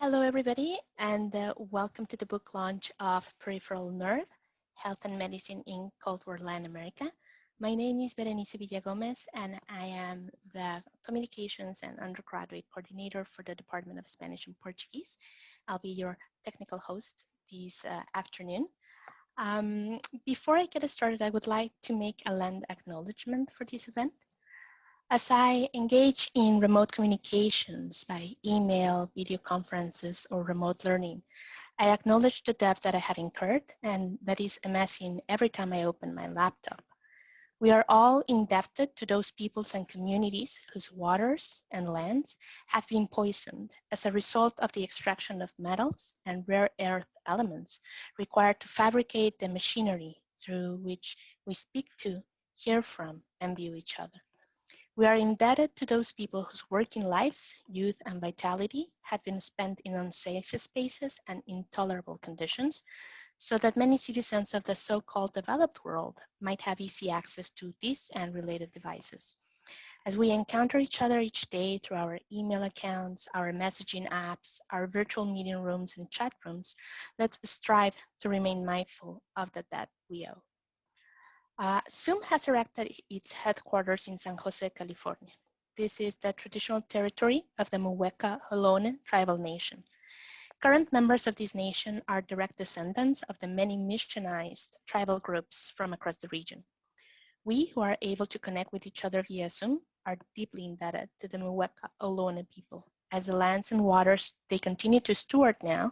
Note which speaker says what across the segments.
Speaker 1: Hello, everybody, and welcome to the book launch of Peripheral Nerve, Health and Medicine in Cold War Latin America. My name is Berenice Villagomez, and I am the Communications and Undergraduate Coordinator for the Department of Spanish and Portuguese. I'll be your technical host this afternoon. Before I get started, I would like to make a land acknowledgement for this event. As I engage in remote communications by email, video conferences, or remote learning, I acknowledge the debt that I have incurred and that is amassing every time I open my laptop. We are all indebted to those peoples and communities whose waters and lands have been poisoned as a result of the extraction of metals and rare earth elements required to fabricate the machinery through which we speak to, hear from, and view each other. We are indebted to those people whose working lives, youth, and vitality have been spent in unsafe spaces and intolerable conditions, so that many citizens of the so-called developed world might have easy access to these and related devices. As we encounter each other each day through our email accounts, our messaging apps, our virtual meeting rooms and chat rooms, let's strive to remain mindful of the debt we owe. Zoom has erected its headquarters in San Jose, California. This is the traditional territory of the Muweka Ohlone tribal nation. Current members of this nation are direct descendants of the many missionized tribal groups from across the region. We who are able to connect with each other via Zoom are deeply indebted to the Muweka Ohlone people, as the lands and waters they continue to steward now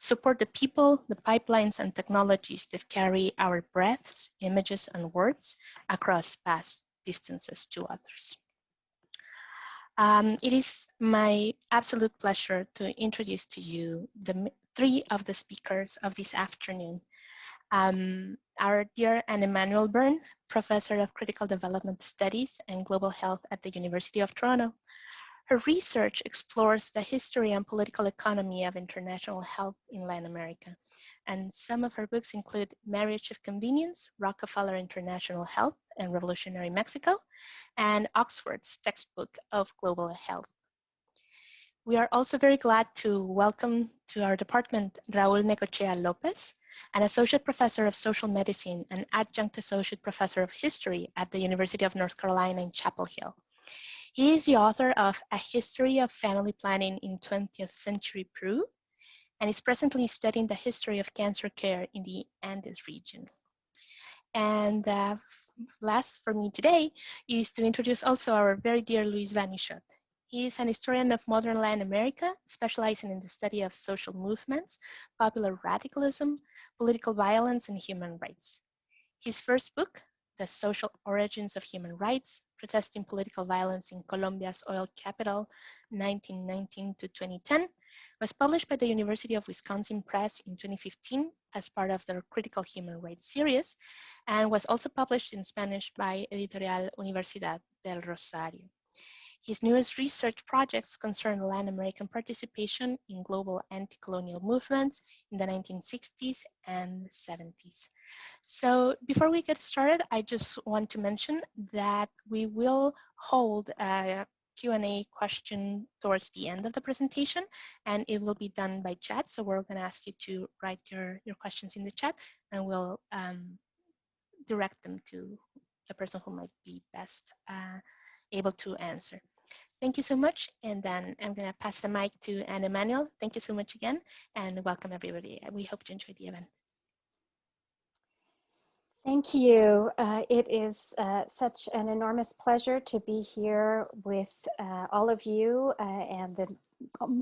Speaker 1: support the people, the pipelines, and technologies that carry our breaths, images, and words across vast distances to others. It is my absolute pleasure to introduce to you the three of the speakers of this afternoon. Our dear Anne-Emanuelle Birn, Professor of Critical Development Studies and Global Health at the University of Toronto. Her research explores the history and political economy of international health in Latin America, and some of her books include Marriage of Convenience, Rockefeller International Health and Revolutionary Mexico, and Oxford's Textbook of Global Health. We are also very glad to welcome to our department Raúl Necochea Lopez, an Associate Professor of Social Medicine and Adjunct Associate Professor of History at the University of North Carolina in Chapel Hill. He is the author of A History of Family Planning in 20th Century Peru, and is presently studying the history of cancer care in the Andes region. And last for me today is to introduce also our very dear Luis van Isschot. He is an historian of modern Latin America, specializing in the study of social movements, popular radicalism, political violence, and human rights. His first book, The Social Origins of Human Rights, Protesting Political Violence in Colombia's Oil Capital, 1919 to 2010, was published by the University of Wisconsin Press in 2015 as part of their Critical Human Rights series, and was also published in Spanish by Editorial Universidad del Rosario. His newest research projects concern Latin American participation in global anti-colonial movements in the 1960s and 70s. So before we get started, I just want to mention that we will hold a Q&A question towards the end of the presentation, and it will be done by chat. So we're going to ask you to write your questions in the chat, and we'll direct them to the person who might be best able to answer. Thank you so much, and then I'm going to pass the mic to Anne-Emanuelle. Thank you so much again, and welcome everybody. We hope you enjoyed the event.
Speaker 2: Thank you. It is such an enormous pleasure to be here with all of you and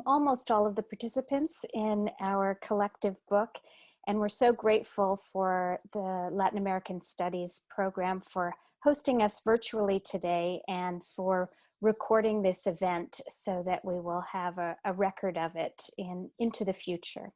Speaker 2: almost all of the participants in our collective book. And we're so grateful for the Latin American Studies program for hosting us virtually today and for recording this event so that we will have a record of it into the future.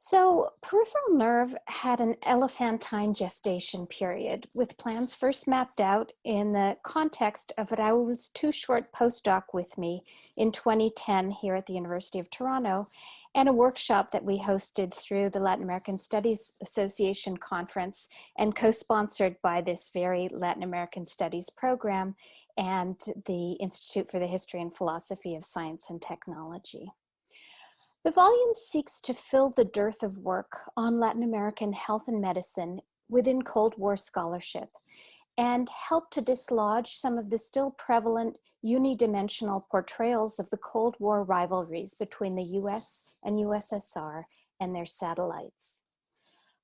Speaker 2: So peripheral nerve had an elephantine gestation period, with plans first mapped out in the context of Raúl's 2 short postdoc with me in 2010 here at the University of Toronto, and a workshop that we hosted through the Latin American Studies Association conference and co-sponsored by this very Latin American Studies program and the Institute for the History and Philosophy of Science and Technology. The volume seeks to fill the dearth of work on Latin American health and medicine within Cold War scholarship and help to dislodge some of the still prevalent unidimensional portrayals of the Cold War rivalries between the US and USSR and their satellites.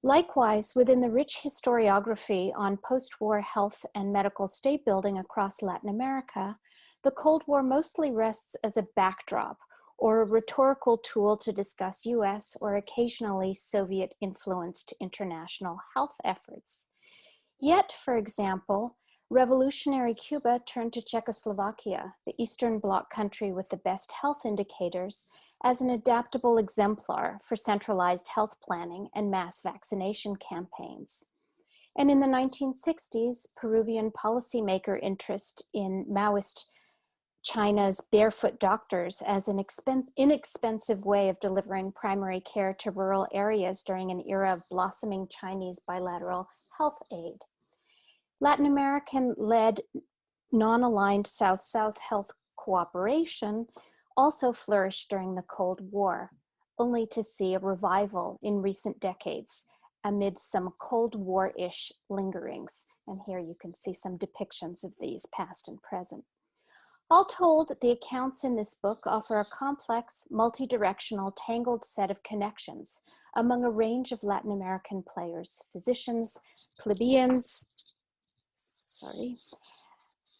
Speaker 2: Likewise, within the rich historiography on post-war health and medical state building across Latin America, the Cold War mostly rests as a backdrop or a rhetorical tool to discuss US or occasionally Soviet-influenced international health efforts. Yet, for example, revolutionary Cuba turned to Czechoslovakia, the Eastern Bloc country with the best health indicators, as an adaptable exemplar for centralized health planning and mass vaccination campaigns. And in the 1960s, Peruvian policymaker interest in Maoist China's barefoot doctors as an inexpensive way of delivering primary care to rural areas during an era of blossoming Chinese bilateral health aid. Latin American-led non-aligned South-South health cooperation also flourished during the Cold War, only to see a revival in recent decades amid some Cold War-ish lingerings. And here you can see some depictions of these past and present. All told, the accounts in this book offer a complex, multi-directional, tangled set of connections among a range of Latin American players, physicians, plebeians,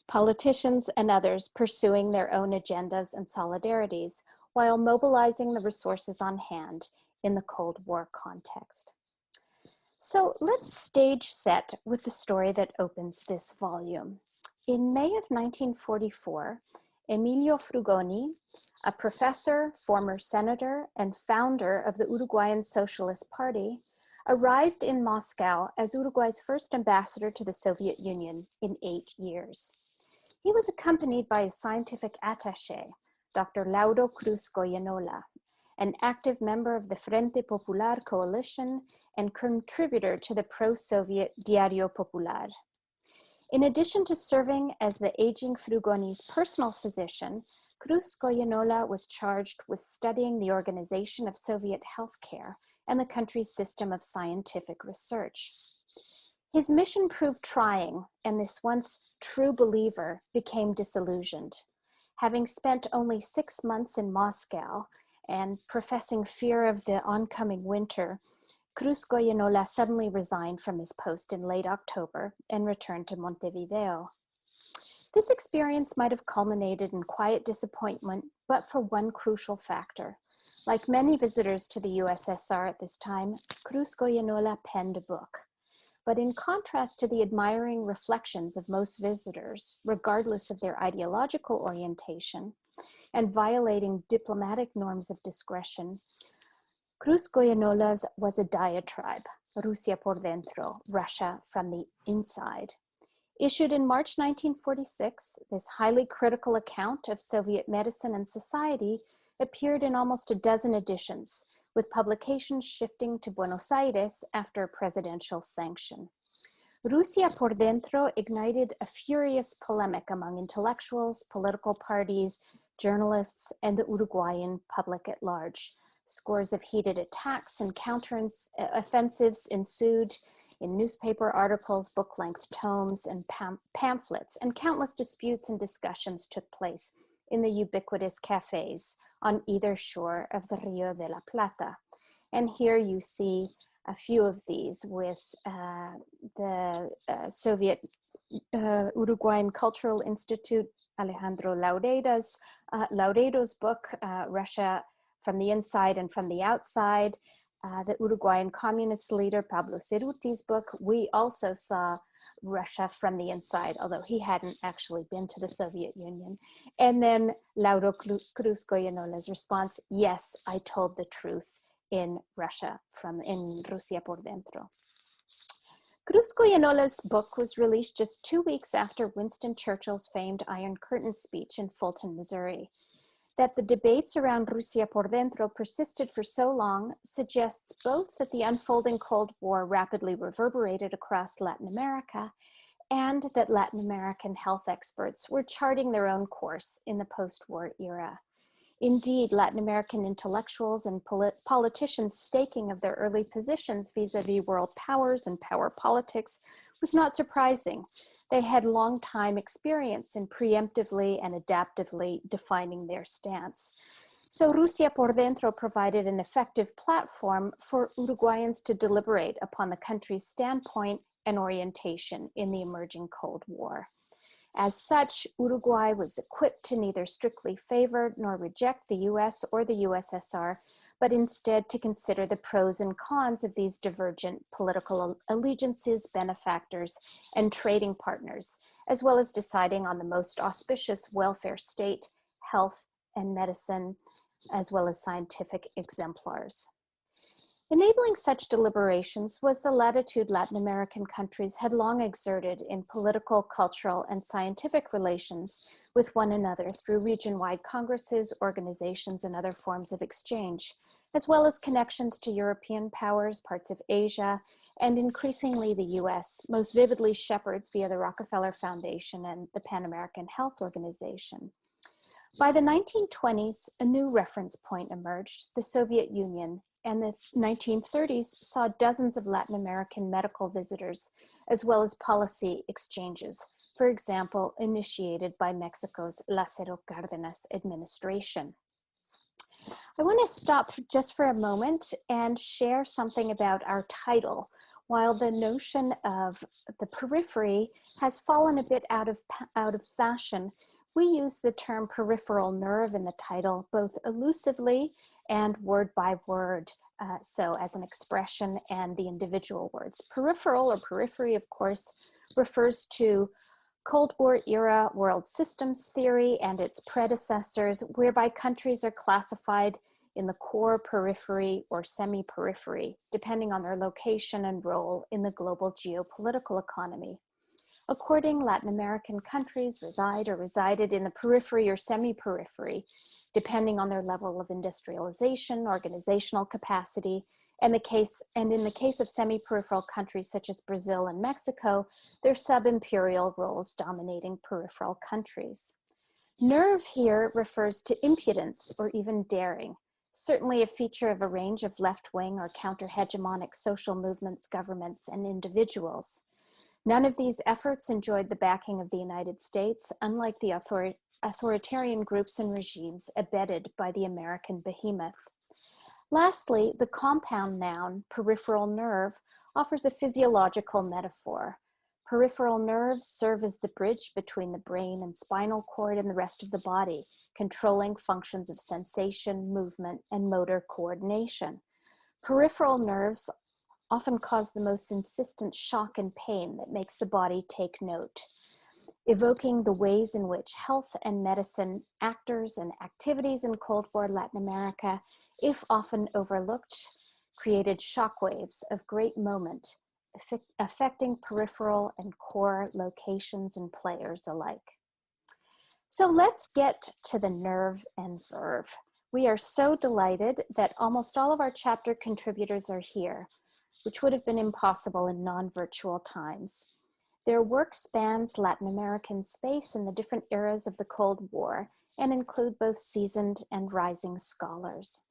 Speaker 2: politicians, and others pursuing their own agendas and solidarities while mobilizing the resources on hand in the Cold War context. So let's stage set with the story that opens this volume. In May of 1944, Emilio Frugoni, a professor, former senator, and founder of the Uruguayan Socialist Party, arrived in Moscow as Uruguay's first ambassador to the Soviet Union in 8 years. He was accompanied by a scientific attaché, Dr. Lauro Cruz Goyenola, an active member of the Frente Popular coalition and contributor to the pro-Soviet Diario Popular. In addition to serving as the aging Frugoni's personal physician, Cruz Goyenola was charged with studying the organization of Soviet healthcare and the country's system of scientific research. His mission proved trying, and this once true believer became disillusioned. Having spent only 6 months in Moscow and professing fear of the oncoming winter, Cruz Goyenola suddenly resigned from his post in late October and returned to Montevideo. This experience might have culminated in quiet disappointment, but for one crucial factor. Like many visitors to the USSR at this time, Cruz Goyenola penned a book. But in contrast to the admiring reflections of most visitors, regardless of their ideological orientation, and violating diplomatic norms of discretion, Cruz Goyenola's was a diatribe, Rusia por dentro, Russia from the inside. Issued in March 1946, this highly critical account of Soviet medicine and society appeared in almost a dozen editions, with publications shifting to Buenos Aires after presidential sanction. Rusia por dentro ignited a furious polemic among intellectuals, political parties, journalists, and the Uruguayan public at large. Scores of heated attacks and counter-offensives ensued in newspaper articles, book-length tomes, and pamphlets, and countless disputes and discussions took place in the ubiquitous cafes on either shore of the Rio de la Plata. And here you see a few of these with the Soviet Uruguayan Cultural Institute, Alejandro Lauredo's book, Russia from the Inside and from the Outside, the Uruguayan communist leader Pablo Cerruti's book. We also saw Russia from the Inside, although he hadn't actually been to the Soviet Union. And then Lauro Cruz Goyenola's response, yes, I told the truth in Rusia por dentro. Cruz Goyenola's book was released just 2 weeks after Winston Churchill's famed Iron Curtain speech in Fulton, Missouri. That the debates around Rusia por dentro persisted for so long suggests both that the unfolding Cold War rapidly reverberated across Latin America and that Latin American health experts were charting their own course in the post-war era. Indeed, Latin American intellectuals and politicians' staking of their early positions vis-a-vis world powers and power politics was not surprising. They had long time experience in preemptively and adaptively defining their stance. So Rusia por Dentro provided an effective platform for Uruguayans to deliberate upon the country's standpoint and orientation in the emerging Cold War. As such, Uruguay was equipped to neither strictly favor nor reject the US or the USSR, but instead to consider the pros and cons of these divergent political allegiances, benefactors, and trading partners, as well as deciding on the most auspicious welfare state, health, and medicine, as well as scientific exemplars. Enabling such deliberations was the latitude Latin American countries had long exerted in political, cultural, and scientific relations with one another through region-wide congresses, organizations, and other forms of exchange, as well as connections to European powers, parts of Asia, and increasingly the US, most vividly shepherded via the Rockefeller Foundation and the Pan American Health Organization. By the 1920s, a new reference point emerged, the Soviet Union, and the 1930s saw dozens of Latin American medical visitors, as well as policy exchanges, for example, initiated by Mexico's Lázaro Cárdenas administration. I want to stop just for a moment and share something about our title. While the notion of the periphery has fallen a bit out of fashion, we use the term peripheral nerve in the title, both elusively and word by word, so as an expression and the individual words. Peripheral or periphery, of course, refers to Cold War era world systems theory and its predecessors, whereby countries are classified in the core, periphery, or semi-periphery, depending on their location and role in the global geopolitical economy. According, Latin American countries reside or resided in the periphery or semi-periphery, depending on their level of industrialization, organizational capacity, and in the case of semi-peripheral countries such as Brazil and Mexico, their sub-imperial roles dominating peripheral countries. Nerve here refers to impudence or even daring, certainly a feature of a range of left-wing or counter-hegemonic social movements, governments, and individuals. None of these efforts enjoyed the backing of the United States, unlike the authoritarian groups and regimes abetted by the American behemoth. Lastly, the compound noun, peripheral nerve, offers a physiological metaphor. Peripheral nerves serve as the bridge between the brain and spinal cord and the rest of the body, controlling functions of sensation, movement, and motor coordination. Peripheral nerves often cause the most insistent shock and pain that makes the body take note, evoking the ways in which health and medicine actors and activities in Cold War Latin America, if often overlooked, created shockwaves of great moment, affecting peripheral and core locations and players alike. So let's get to the nerve and verve. We are so delighted that almost all of our chapter contributors are here, which would have been impossible in non-virtual times. Their work spans Latin American space in the different eras of the Cold War and include both seasoned and rising scholars.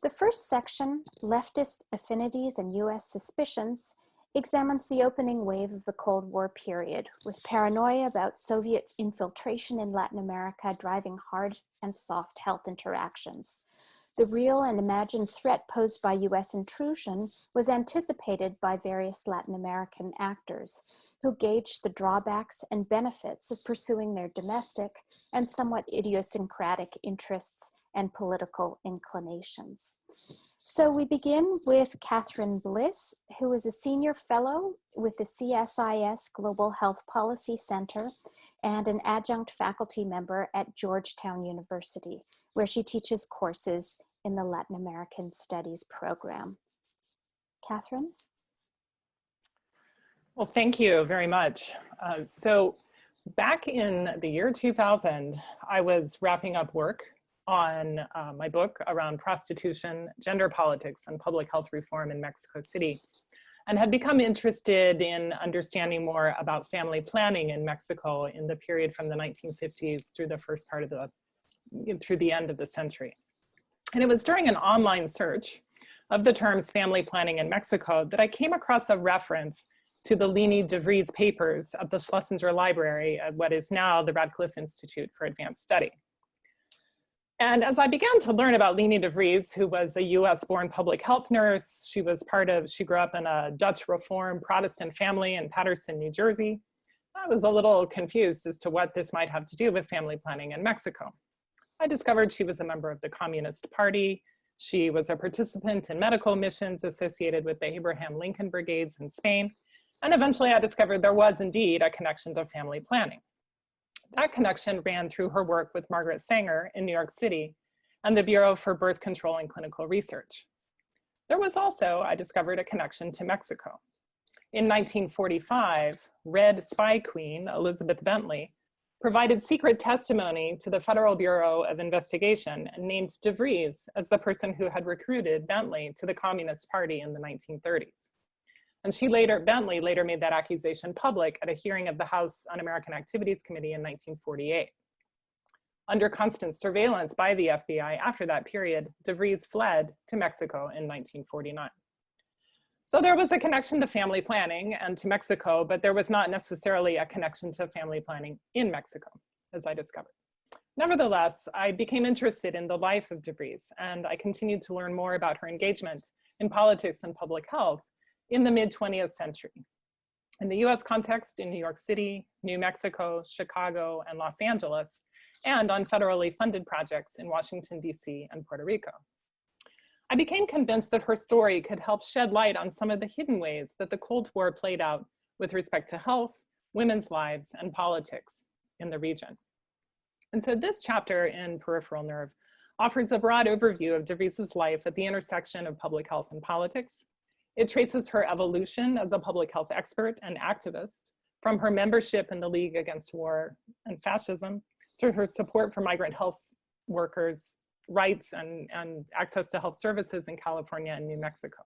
Speaker 2: The first section, Leftist Affinities and US Suspicions, examines the opening wave of the Cold War period, with paranoia about Soviet infiltration in Latin America driving hard and soft health interactions. The real and imagined threat posed by US intrusion was anticipated by various Latin American actors, who gauged the drawbacks and benefits of pursuing their domestic and somewhat idiosyncratic interests and political inclinations. So we begin with Katherine Bliss, who is a senior fellow with the CSIS Global Health Policy Center and an adjunct faculty member at Georgetown University, where she teaches courses in the Latin American Studies program. Katherine?
Speaker 3: Well, thank you very much. So back in the year 2000, I was wrapping up work on my book around prostitution, gender politics, and public health reform in Mexico City, and had become interested in understanding more about family planning in Mexico in the period from the 1950s through the first part of the through the end of the century. And it was during an online search of the terms family planning in Mexico that I came across a reference to the Leni de Vries papers at the Schlesinger Library at what is now the Radcliffe Institute for Advanced Study. And as I began to learn about Leni de Vries, who was a US-born public health nurse, she grew up in a Dutch Reform Protestant family in Paterson, New Jersey. I was a little confused as to what this might have to do with family planning in Mexico. I discovered she was a member of the Communist Party. She was a participant in medical missions associated with the Abraham Lincoln Brigades in Spain. And eventually I discovered there was indeed a connection to family planning. That connection ran through her work with Margaret Sanger in New York City and the Bureau for Birth Control and Clinical Research. There was also, I discovered, a connection to Mexico. In 1945, Red Spy Queen Elizabeth Bentley provided secret testimony to the Federal Bureau of Investigation and named de Vries as the person who had recruited Bentley to the Communist Party in the 1930s. And Bentley later made that accusation public at a hearing of the House Un-American Activities Committee in 1948. Under constant surveillance by the FBI after that period, de Vries fled to Mexico in 1949. So there was a connection to family planning and to Mexico, but there was not necessarily a connection to family planning in Mexico, as I discovered. Nevertheless, I became interested in the life of de Vries, and I continued to learn more about her engagement in politics and public health in the mid-20th century. In the US context, in New York City, New Mexico, Chicago, and Los Angeles, and on federally funded projects in Washington, DC, and Puerto Rico. I became convinced that her story could help shed light on some of the hidden ways that the Cold War played out with respect to health, women's lives, and politics in the region. And so this chapter in Peripheral Nerve offers a broad overview of de Vries's life at the intersection of public health and politics. It traces her evolution as a public health expert and activist, from her membership in the League Against War and Fascism to her support for migrant health workers' rights and access to health services in California and New Mexico.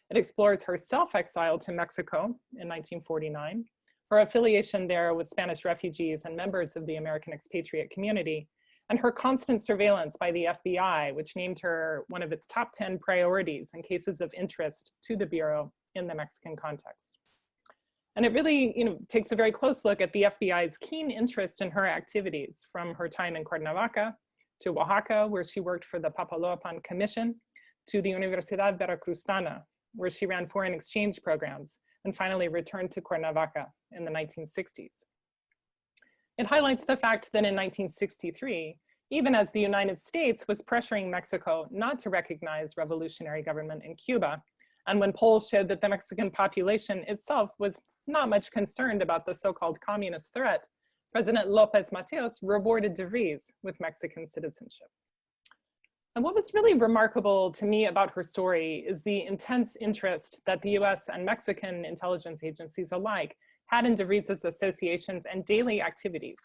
Speaker 3: It explores her self-exile to Mexico in 1949, her affiliation there with Spanish refugees and members of the American expatriate community, and her constant surveillance by the FBI, which named her one of its top 10 priorities in cases of interest to the Bureau in the Mexican context. And it really takes a very close look at the FBI's keen interest in her activities, from her time in Cuernavaca to Oaxaca, where she worked for the Papaloapan Commission, to the Universidad Veracruzana, where she ran foreign exchange programs, and finally returned to Cuernavaca in the 1960s. It highlights the fact that in 1963, even as the United States was pressuring Mexico not to recognize revolutionary government in Cuba, and when polls showed that the Mexican population itself was not much concerned about the so-called communist threat, President Lopez Mateos rewarded de Vries with Mexican citizenship. And what was really remarkable to me about her story is the intense interest that the US and Mexican intelligence agencies alike had in de Vries's associations and daily activities,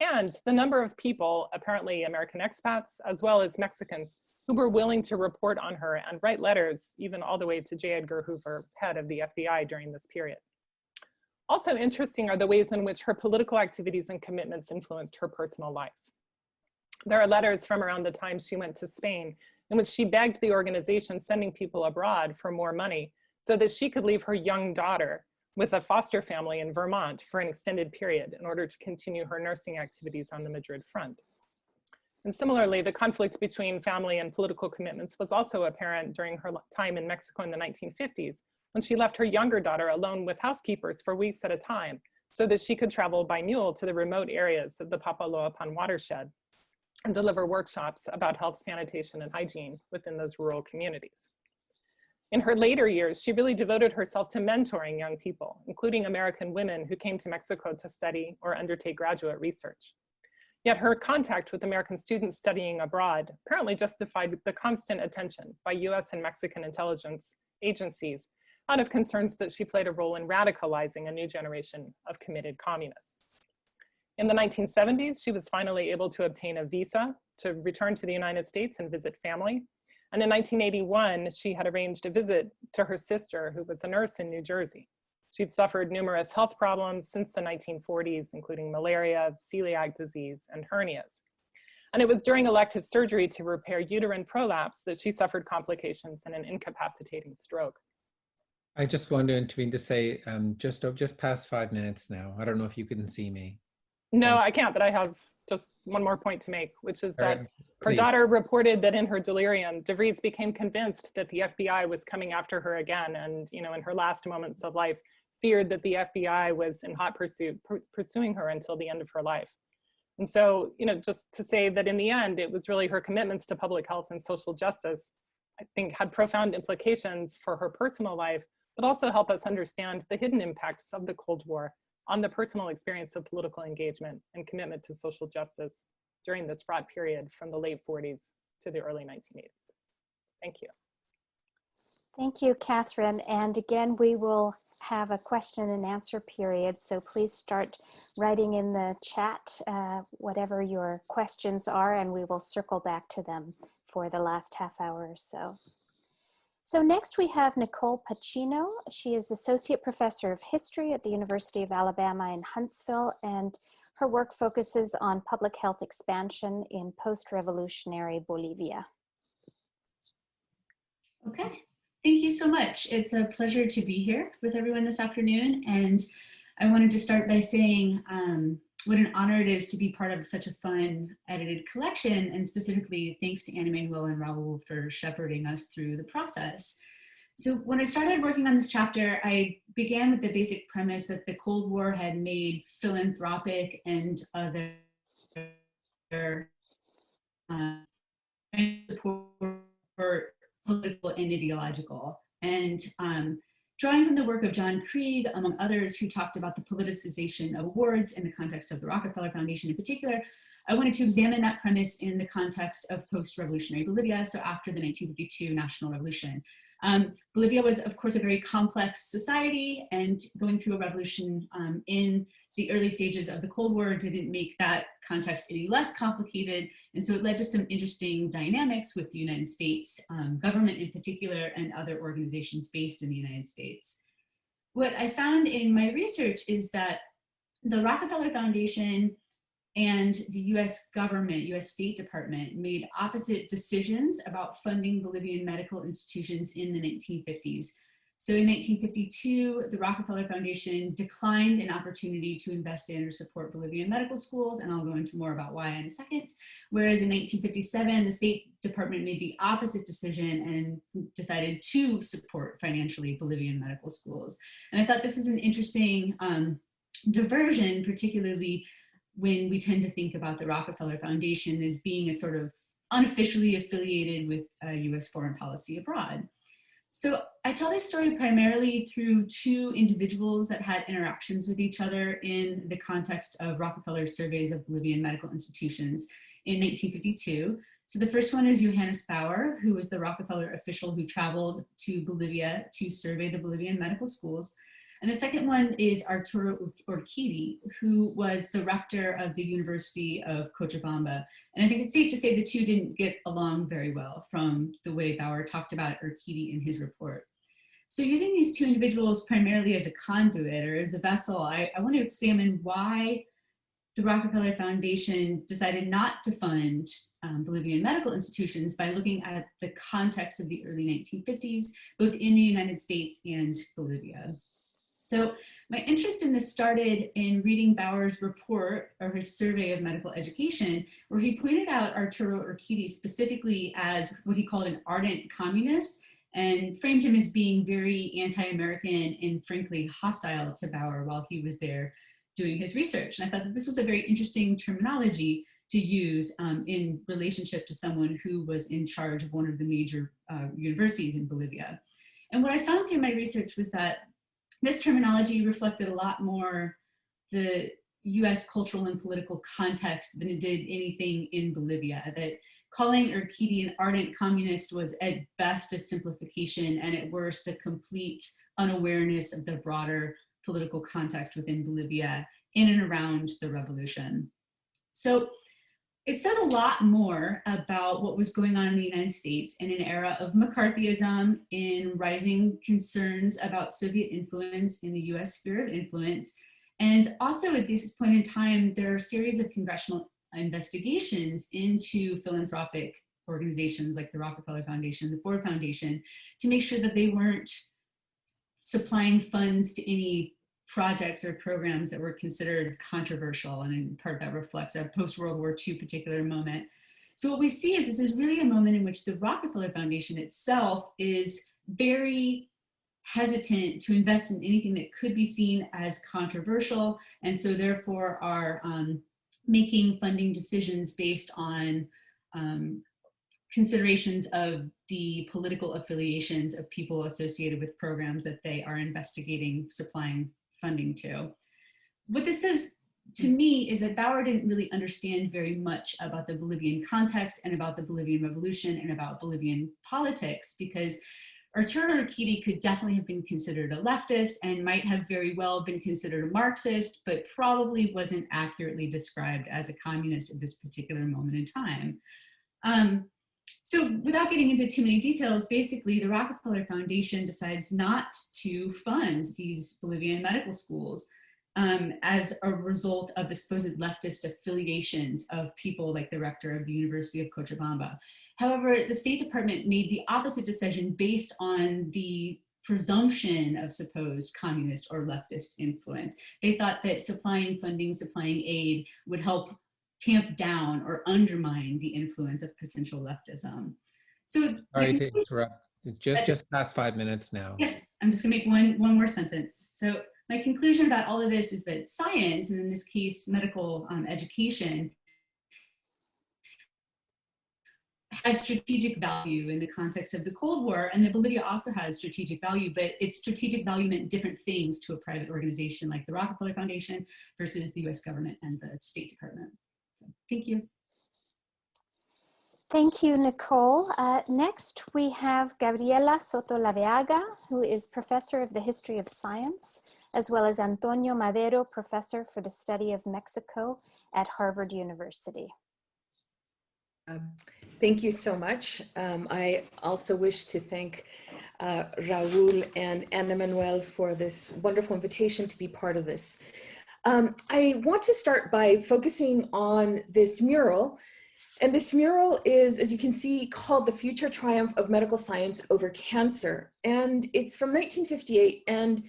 Speaker 3: and the number of people, apparently American expats, as well as Mexicans, who were willing to report on her and write letters, even all the way to J. Edgar Hoover, head of the FBI during this period. Also interesting are the ways in which her political activities and commitments influenced her personal life. There are letters from around the time she went to Spain in which she begged the organization sending people abroad for more money so that she could leave her young daughter with a foster family in Vermont for an extended period in order to continue her nursing activities on the Madrid front. And similarly, the conflict between family and political commitments was also apparent during her time in Mexico in the 1950s, when she left her younger daughter alone with housekeepers for weeks at a time so that she could travel by mule to the remote areas of the Papaloapan watershed and deliver workshops about health, sanitation, and hygiene within those rural communities. In her later years, she really devoted herself to mentoring young people, including American women who came to Mexico to study or undertake graduate research. Yet her contact with American students studying abroad apparently justified the constant attention by US and Mexican intelligence agencies out of concerns that she played a role in radicalizing a new generation of committed communists. In the 1970s, she was finally able to obtain a visa to return to the United States and visit family. And in 1981, she had arranged a visit to her sister, who was a nurse in New Jersey. She'd suffered numerous health problems since the 1940s, including malaria, celiac disease, and hernias. And it was during elective surgery to repair uterine prolapse that she suffered complications and an incapacitating stroke.
Speaker 4: I just want to intervene to say, just past 5 minutes now. I don't know if you can see me.
Speaker 3: No, I can't, but I have just one more point to make, which is that her
Speaker 4: Please.
Speaker 3: daughter reported that in her delirium, DeVries became convinced that the FBI was coming after her again. And, you know, in her last moments of life, feared that the FBI was in hot pursuit, pursuing her until the end of her life. And so, you know, just to say that in the end, it was really her commitments to public health and social justice, I think, had profound implications for her personal life, but also help us understand the hidden impacts of the Cold War on the personal experience of political engagement and commitment to social justice during this fraught period from the late 40s to the early 1980s. Thank you.
Speaker 2: Thank you, Katherine. And again, we will have a question and answer period. So please start writing in the chat whatever your questions are, and we will circle back to them for the last half hour or so. So next we have Nicole Pacino. She is Associate Professor of History at the University of Alabama in Huntsville, and her work focuses on public health expansion in post-revolutionary Bolivia.
Speaker 5: Okay, thank you so much. It's a pleasure to be here with everyone this afternoon. And I wanted to start by saying what an honor it is to be part of such a fun edited collection, and specifically thanks to Anne-Emanuelle and Raúl for shepherding us through the process. So when I started working on this chapter, I began with the basic premise that the Cold War had made philanthropic and other support political and ideological. And drawing from the work of John Krieg, among others, who talked about the politicization of awards in the context of the Rockefeller Foundation in particular, I wanted to examine that premise in the context of post-revolutionary Bolivia, so after the 1952 National Revolution. Bolivia was, of course, a very complex society, and going through a revolution in the early stages of the Cold War didn't make that context any less complicated. And so it led to some interesting dynamics with the United States government in particular and other organizations based in the United States. What I found in my research is that the Rockefeller Foundation and the US government, US State Department, made opposite decisions about funding Bolivian medical institutions in the 1950s. So in 1952, the Rockefeller Foundation declined an opportunity to invest in or support Bolivian medical schools, and I'll go into more about why in a second. Whereas in 1957, the State Department made the opposite decision and decided to support financially Bolivian medical schools. And I thought this is an interesting diversion, particularly when we tend to think about the Rockefeller Foundation as being a sort of unofficially affiliated with US foreign policy abroad. So I tell this story primarily through two individuals that had interactions with each other in the context of Rockefeller's surveys of Bolivian medical institutions in 1952. So the first one is Johannes Bauer, who was the Rockefeller official who traveled to Bolivia to survey the Bolivian medical schools. And the second one is Arturo Urquidy, who was the rector of the University of Cochabamba. And I think it's safe to say the two didn't get along very well from the way Bauer talked about Urquidy in his report. So using these two individuals primarily as a conduit or as a vessel, I want to examine why the Rockefeller Foundation decided not to fund Bolivian medical institutions by looking at the context of the early 1950s, both in the United States and Bolivia. So my interest in this started in reading Bauer's report, or his survey of medical education, where he pointed out Arturo Urquidy specifically as what he called an ardent communist, and framed him as being very anti-American and frankly hostile to Bauer while he was there doing his research. And I thought that this was a very interesting terminology to use in relationship to someone who was in charge of one of the major universities in Bolivia. And what I found through my research was that this terminology reflected a lot more the US cultural and political context than it did anything in Bolivia, that calling Urquidy an ardent communist was at best a simplification and at worst a complete unawareness of the broader political context within Bolivia in and around the revolution. So it says a lot more about what was going on in the United States in an era of McCarthyism, in rising concerns about Soviet influence in the US sphere of influence. And also at this point in time, there are a series of congressional investigations into philanthropic organizations like the Rockefeller Foundation, the Ford Foundation, to make sure that they weren't supplying funds to any projects or programs that were considered controversial. And in part that reflects a post-World War II particular moment. So what we see is this is really a moment in which the Rockefeller Foundation itself is very hesitant to invest in anything that could be seen as controversial, and so therefore are making funding decisions based on considerations of the political affiliations of people associated with programs that they are investigating, supplying funding to. What this says to me is that Bauer didn't really understand very much about the Bolivian context and about the Bolivian Revolution and about Bolivian politics, because Arturo Urquidy could definitely have been considered a leftist and might have very well been considered a Marxist, but probably wasn't accurately described as a communist at this particular moment in time. So without getting into too many details, basically the Rockefeller Foundation decides not to fund these Bolivian medical schools as a result of the supposed leftist affiliations of people like the rector of the University of Cochabamba. However, the State Department made the opposite decision based on the presumption of supposed communist or leftist influence. They thought that supplying funding, supplying aid would help tamp down or undermine the influence of potential leftism. So
Speaker 4: sorry to interrupt. It's just past 5 minutes now.
Speaker 5: Yes, I'm just gonna make one more sentence. So my conclusion about all of this is that science, and in this case, medical education, had strategic value in the context of the Cold War, and that Bolivia also has strategic value, but its strategic value meant different things to a private organization like the Rockefeller Foundation versus the US government and the State Department. So, thank you.
Speaker 2: Thank you, Nicole. Next, we have Gabriela Soto Laveaga, who is Professor of the History of Science, as well as Antonio Madero, Professor for the Study of Mexico at Harvard University.
Speaker 6: Thank you so much. I also wish to thank Raúl and Anne-Emanuelle for this wonderful invitation to be part of this. I want to start by focusing on this mural. And this mural is, as you can see, called The Future Triumph of Medical Science Over Cancer. And it's from 1958, and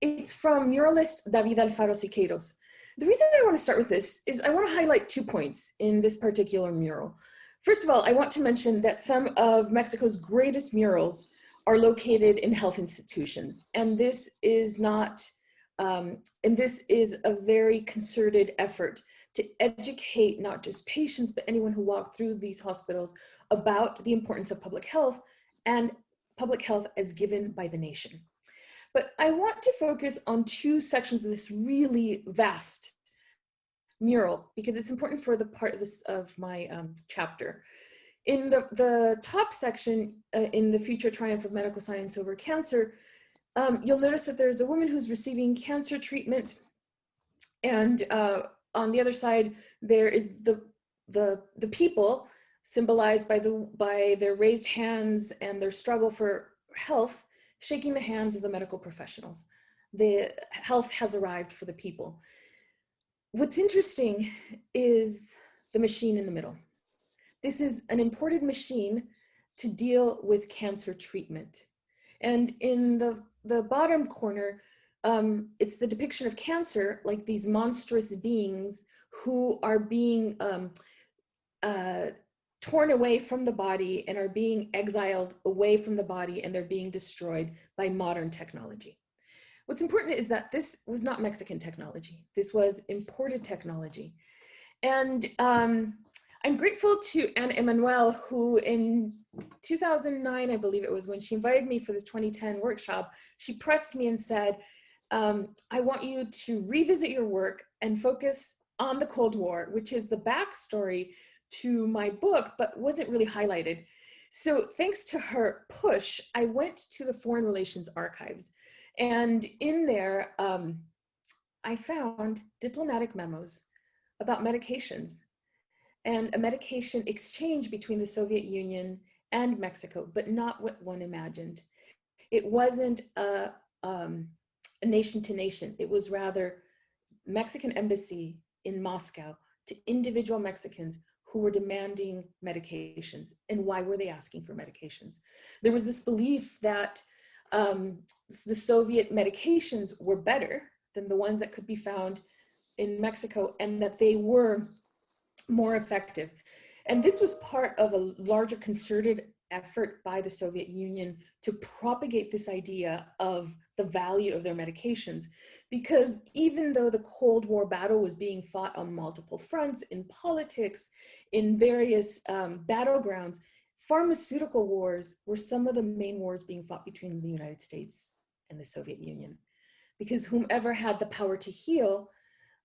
Speaker 6: it's from muralist David Alfaro Siqueiros. The reason I want to start with this is I want to highlight 2 points in this particular mural. First of all, I want to mention that some of Mexico's greatest murals are located in health institutions. And this is not, and this is a very concerted effort to educate not just patients, but anyone who walk through these hospitals about the importance of public health and public health as given by the nation. But I want to focus on 2 sections of this really vast mural because it's important for the part of this of my chapter. In the top section, in The Future Triumph of Medical Science Over Cancer, you'll notice that there's a woman who's receiving cancer treatment, and on the other side, there is the people symbolized by their raised hands and their struggle for health, shaking the hands of the medical professionals. The health has arrived for the people. What's interesting is the machine in the middle. This is an imported machine to deal with cancer treatment. And in the bottom corner, it's the depiction of cancer, like these monstrous beings who are being torn away from the body and are being exiled away from the body, and they're being destroyed by modern technology. What's important is that this was not Mexican technology. This was imported technology. And I'm grateful to Anne-Emanuelle, who in 2009, I believe it was, when she invited me for this 2010 workshop, she pressed me and said, I want you to revisit your work and focus on the Cold War, which is the backstory to my book, but wasn't really highlighted. So thanks to her push, I went to the Foreign Relations Archives. And in there, I found diplomatic memos about medications and a medication exchange between the Soviet Union and Mexico, but not what one imagined. It wasn't a nation to nation. It was rather Mexican embassy in Moscow to individual Mexicans who were demanding medications. And why were they asking for medications? There was this belief that the Soviet medications were better than the ones that could be found in Mexico, and that they were more effective. And this was part of a larger concerted effort by the Soviet Union to propagate this idea of the value of their medications. Because even though the Cold War battle was being fought on multiple fronts, in politics, in various battlegrounds, pharmaceutical wars were some of the main wars being fought between the United States and the Soviet Union. Because whomever had the power to heal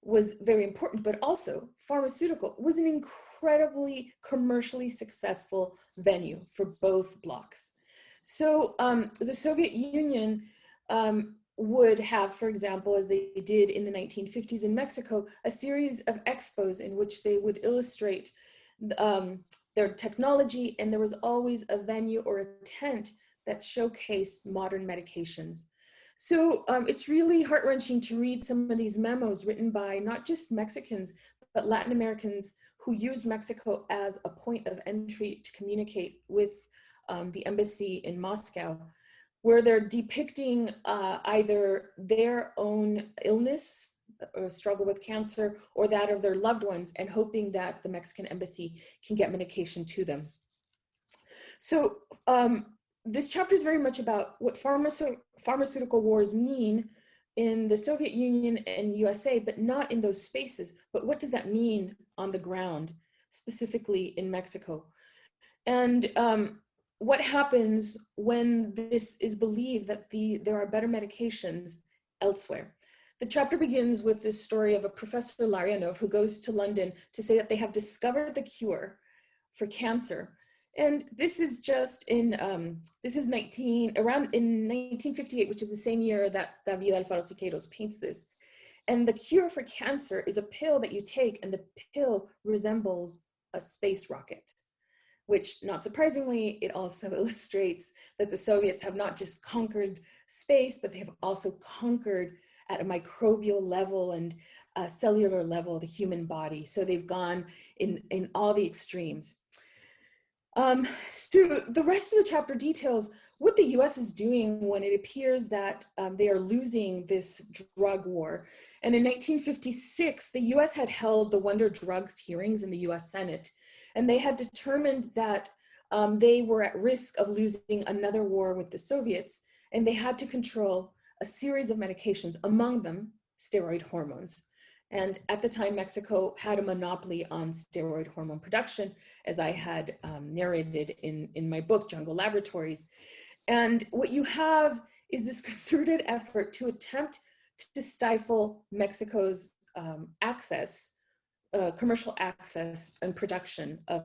Speaker 6: was very important, but also pharmaceutical was an incredibly commercially successful venue for both blocs. So the Soviet Union would have, for example, as they did in the 1950s in Mexico, a series of expos in which they would illustrate their technology, and there was always a venue or a tent that showcased modern medications. So it's really heart-wrenching to read some of these memos written by not just Mexicans, but Latin Americans who used Mexico as a point of entry to communicate with the embassy in Moscow, where they're depicting either their own illness or struggle with cancer or that of their loved ones, and hoping that the Mexican embassy can get medication to them. So this chapter is very much about what pharmaceutical wars mean in the Soviet Union and USA, but not in those spaces. But what does that mean on the ground, specifically in Mexico? And what happens when this is believed that there are better medications elsewhere? The chapter begins with this story of a Professor Larionov who goes to London to say that they have discovered the cure for cancer. And this is just in, this is around in 1958, which is the same year that David Alfaro Siqueiros paints this. And the cure for cancer is a pill that you take, and the pill resembles a space rocket, which, not surprisingly, it also illustrates that the Soviets have not just conquered space, but they have also conquered at a microbial level and a cellular level the human body. So they've gone in all the extremes. So the rest of the chapter details what the US is doing when it appears that they are losing this drug war. And in 1956, the US had held the Wonder Drugs hearings in the US Senate, and they had determined that they were at risk of losing another war with the Soviets, and they had to control a series of medications, among them steroid hormones. And at the time, Mexico had a monopoly on steroid hormone production, as I had narrated in my book, Jungle Laboratories. And what you have is this concerted effort to attempt to stifle Mexico's access, commercial access and production of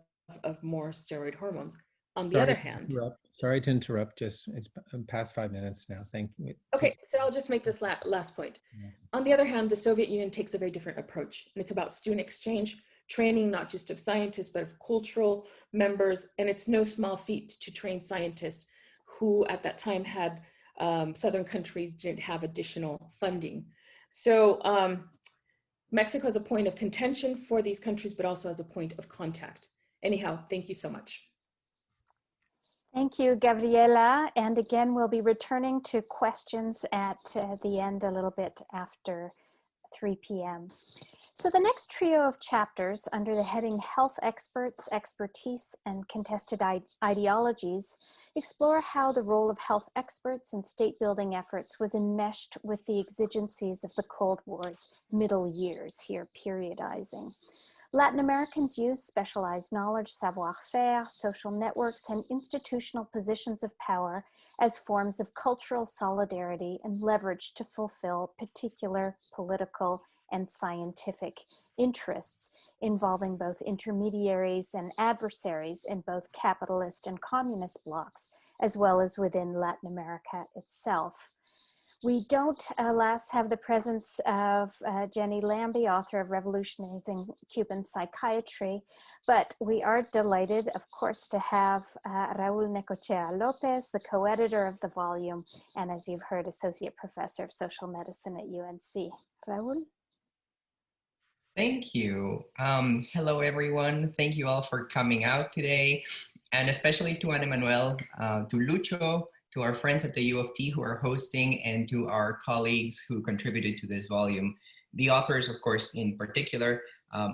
Speaker 6: more steroid hormones. On the other hand,
Speaker 4: sorry to interrupt. Just it's past 5 minutes now. Thank you.
Speaker 6: Okay, so I'll just make this last point. Yes. On the other hand, the Soviet Union takes a very different approach, and it's about student exchange, training not just of scientists but of cultural members, and it's no small feat to train scientists who at that time had southern countries didn't have additional funding. So Mexico is a point of contention for these countries, but also as a point of contact. Anyhow, thank you so much.
Speaker 2: Thank you, Gabriela. And again, we'll be returning to questions at the end a little bit after 3 p.m. So the next trio of chapters under the heading Health Experts, Expertise, and Contested Ideologies explore how the role of health experts in state-building efforts was enmeshed with the exigencies of the Cold War's middle years, here periodizing. Latin Americans use specialized knowledge, savoir-faire, social networks, and institutional positions of power as forms of cultural solidarity and leverage to fulfill particular political and scientific interests involving both intermediaries and adversaries in both capitalist and communist blocs, as well as within Latin America itself. We don't, alas, have the presence of Jenny Lambie, author of Revolutionizing Cuban Psychiatry, but we are delighted, of course, to have Raúl Necochea Lopez, the co-editor of the volume, and as you've heard, Associate Professor of Social Medicine at UNC. Raúl?
Speaker 7: Thank you. Hello, everyone. Thank you all for coming out today, and especially to Anne-Emanuelle, to Lucho, to our friends at the U of T who are hosting, and to our colleagues who contributed to this volume. The authors, of course, in particular,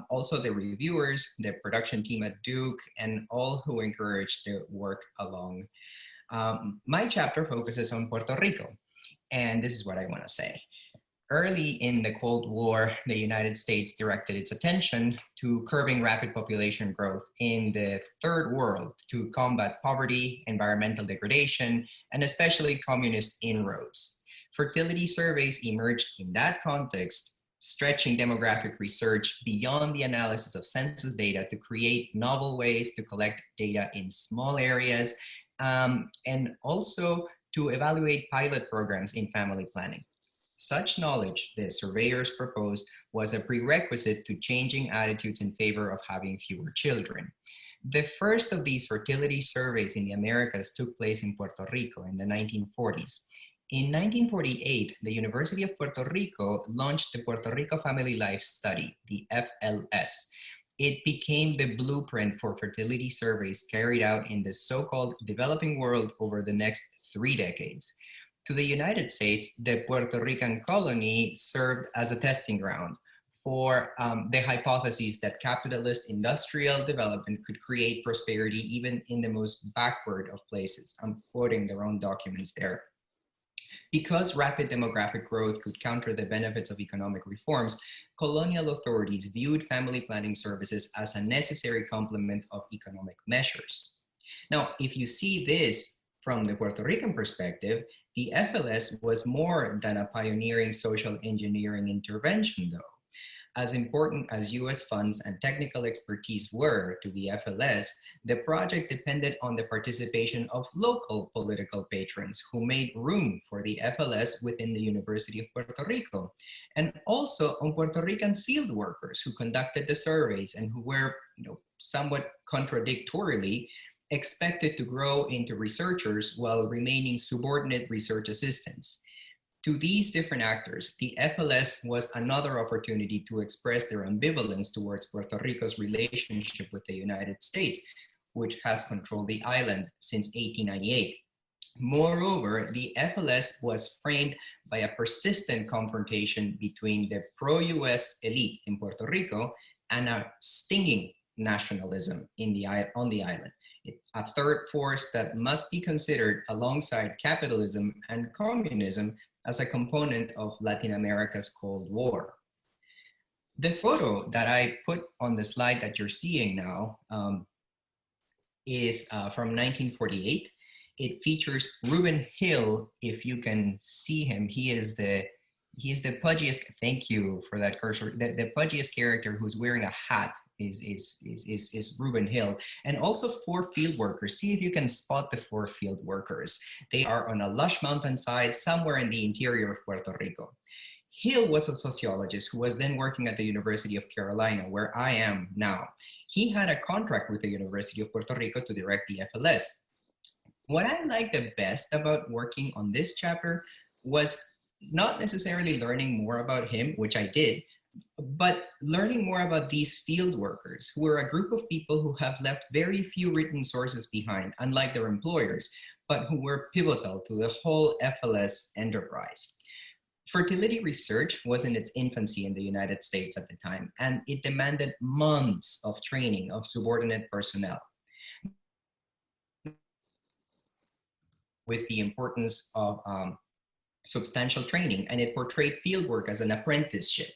Speaker 7: also the reviewers, the production team at Duke, and all who encouraged the work along. My chapter focuses on Puerto Rico, and this is what I want to say. Early in the Cold War, the United States directed its attention to curbing rapid population growth in the third world to combat poverty, environmental degradation, and especially communist inroads. Fertility surveys emerged in that context, stretching demographic research beyond the analysis of census data to create novel ways to collect data in small areas, and also to evaluate pilot programs in family planning. Such knowledge, the surveyors proposed, was a prerequisite to changing attitudes in favor of having fewer children. The first of these fertility surveys in the Americas took place in Puerto Rico in the 1940s. In 1948, the University of Puerto Rico launched the Puerto Rico Family Life Study, the FLS. It became the blueprint for fertility surveys carried out in the so-called developing world over the next 3 decades. To the United States, the Puerto Rican colony served as a testing ground for the hypothesis that capitalist industrial development could create prosperity even in the most backward of places. I'm quoting their own documents there. Because rapid demographic growth could counter the benefits of economic reforms, colonial authorities viewed family planning services as a necessary complement of economic measures. Now, if you see this from the Puerto Rican perspective, the FLS was more than a pioneering social engineering intervention, though. As important as US funds and technical expertise were to the FLS, the project depended on the participation of local political patrons who made room for the FLS within the University of Puerto Rico, and also on Puerto Rican field workers who conducted the surveys and who were, somewhat contradictorily expected to grow into researchers while remaining subordinate research assistants. To these different actors, the FLS was another opportunity to express their ambivalence towards Puerto Rico's relationship with the United States, which has controlled the island since 1898. Moreover, the FLS was framed by a persistent confrontation between the pro-US elite in Puerto Rico and a stinging nationalism on the island. A third force that must be considered alongside capitalism and communism as a component of Latin America's Cold War. The photo that I put on the slide that you're seeing now is from 1948. It features Reuben Hill, if you can see him. He is the pudgiest, thank you for that cursor, the pudgiest character who's wearing a hat is Reuben Hill. And also 4 field workers. See if you can spot the 4 field workers. They are on a lush mountainside somewhere in the interior of Puerto Rico. Hill was a sociologist who was then working at the University of Carolina, where I am now. He had a contract with the University of Puerto Rico to direct the FLS. What I liked the best about working on this chapter was not necessarily learning more about him, which I did, but learning more about these field workers, who are a group of people who have left very few written sources behind, unlike their employers, but who were pivotal to the whole FLS enterprise. Fertility research was in its infancy in the United States at the time, and it demanded months of training of subordinate personnel, with the importance of substantial training, and it portrayed fieldwork as an apprenticeship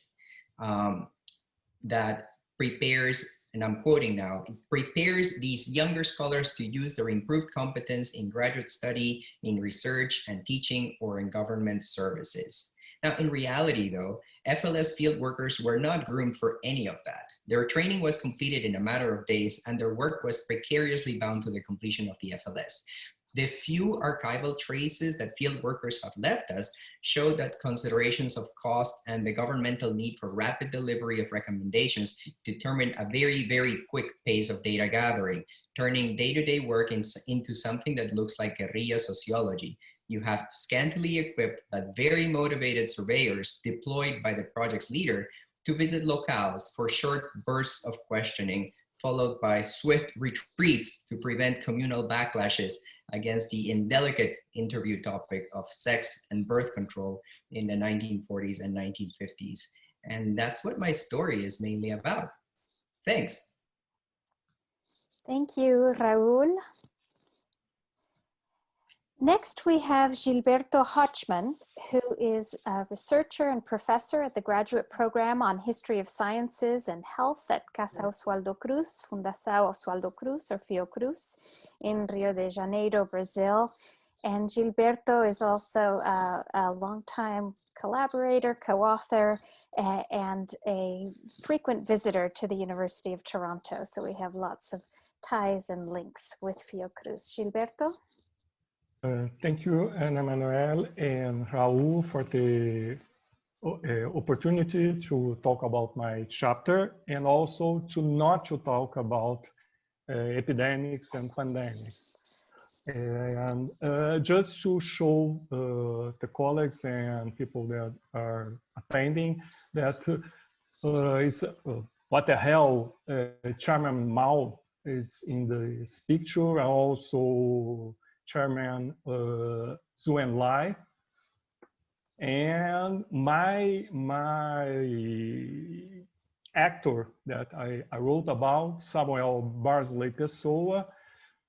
Speaker 7: that prepares, and I'm quoting now, it prepares these younger scholars to use their improved competence in graduate study, in research and teaching, or in government services. Now, in reality though, FLS field workers were not groomed for any of that. Their training was completed in a matter of days, and their work was precariously bound to the completion of the FLS. The few archival traces that field workers have left us show that considerations of cost and the governmental need for rapid delivery of recommendations determine a very, very quick pace of data gathering, turning day-to-day work into something that looks like guerrilla sociology. You have scantily equipped but very motivated surveyors deployed by the project's leader to visit locales for short bursts of questioning, followed by swift retreats to prevent communal backlashes against the indelicate interview topic of sex and birth control in the 1940s and 1950s. And that's what my story is mainly about. Thanks.
Speaker 2: Thank you, Raúl. Next, we have Gilberto Hochman, who is a researcher and professor at the graduate program on History of Sciences and Health at Casa Oswaldo Cruz, Fundação Oswaldo Cruz, or Fiocruz, in Rio de Janeiro, Brazil. And Gilberto is also a longtime collaborator, co-author, and a frequent visitor to the University of Toronto. So we have lots of ties and links with Fiocruz. Gilberto?
Speaker 8: Thank you, Anne-Emanuelle and Raúl, for the opportunity to talk about my chapter, and also not to talk about epidemics and pandemics. And just to show the colleagues and people that are attending that it's what the hell Chairman Mao is in this picture, and also Chairman Zhu Enlai, and my actor that I wrote about, Samuel Barnsley Pessoa,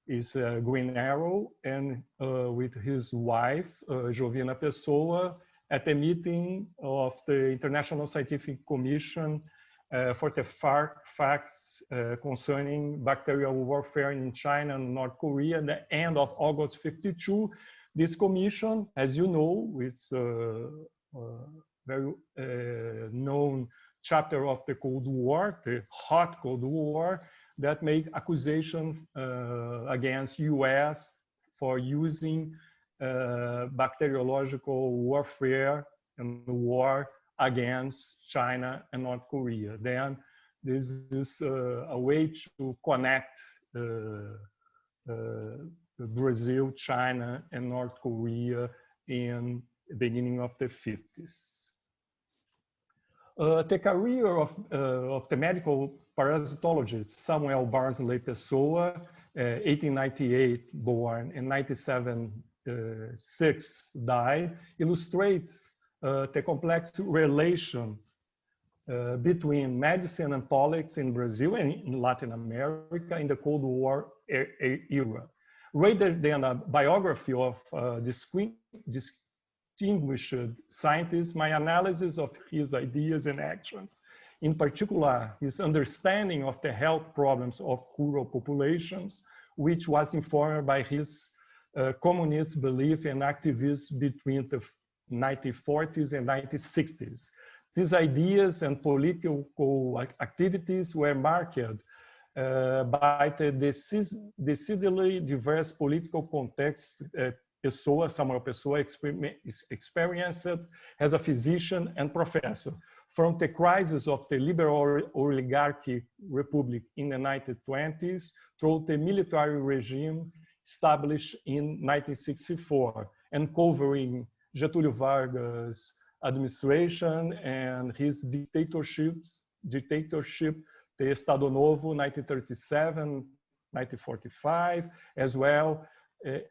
Speaker 8: is a Green Arrow, and with his wife, Jovina Pessoa, at a meeting of the International Scientific Commission for the facts concerning bacterial warfare in China and North Korea at the end of August 52. This commission, as you know, it's a very known chapter of the Cold War, the hot Cold War, that made accusation against US for using bacteriological warfare and war against China and North Korea. Then this is a way to connect Brazil, China, and North Korea in the beginning of the 50s. The career of the medical parasitologist Samuel Barnsley Pessoa, 1898 born and 1976 died, illustrates the complex relations between medicine and politics in Brazil and in Latin America in the Cold War era. Rather than a biography of distinguished scientist, my analysis of his ideas and actions, in particular his understanding of the health problems of rural populations, which was informed by his communist belief and activism between the 1940s and 1960s. These ideas and political activities were marked by the decidedly diverse political context Samuel Pessoa experienced as a physician and professor, from the crisis of the liberal oligarchy republic in the 1920s through the military regime established in 1964, and covering Getúlio Vargas' administration and his dictatorship, the Estado Novo, 1937, 1945, as well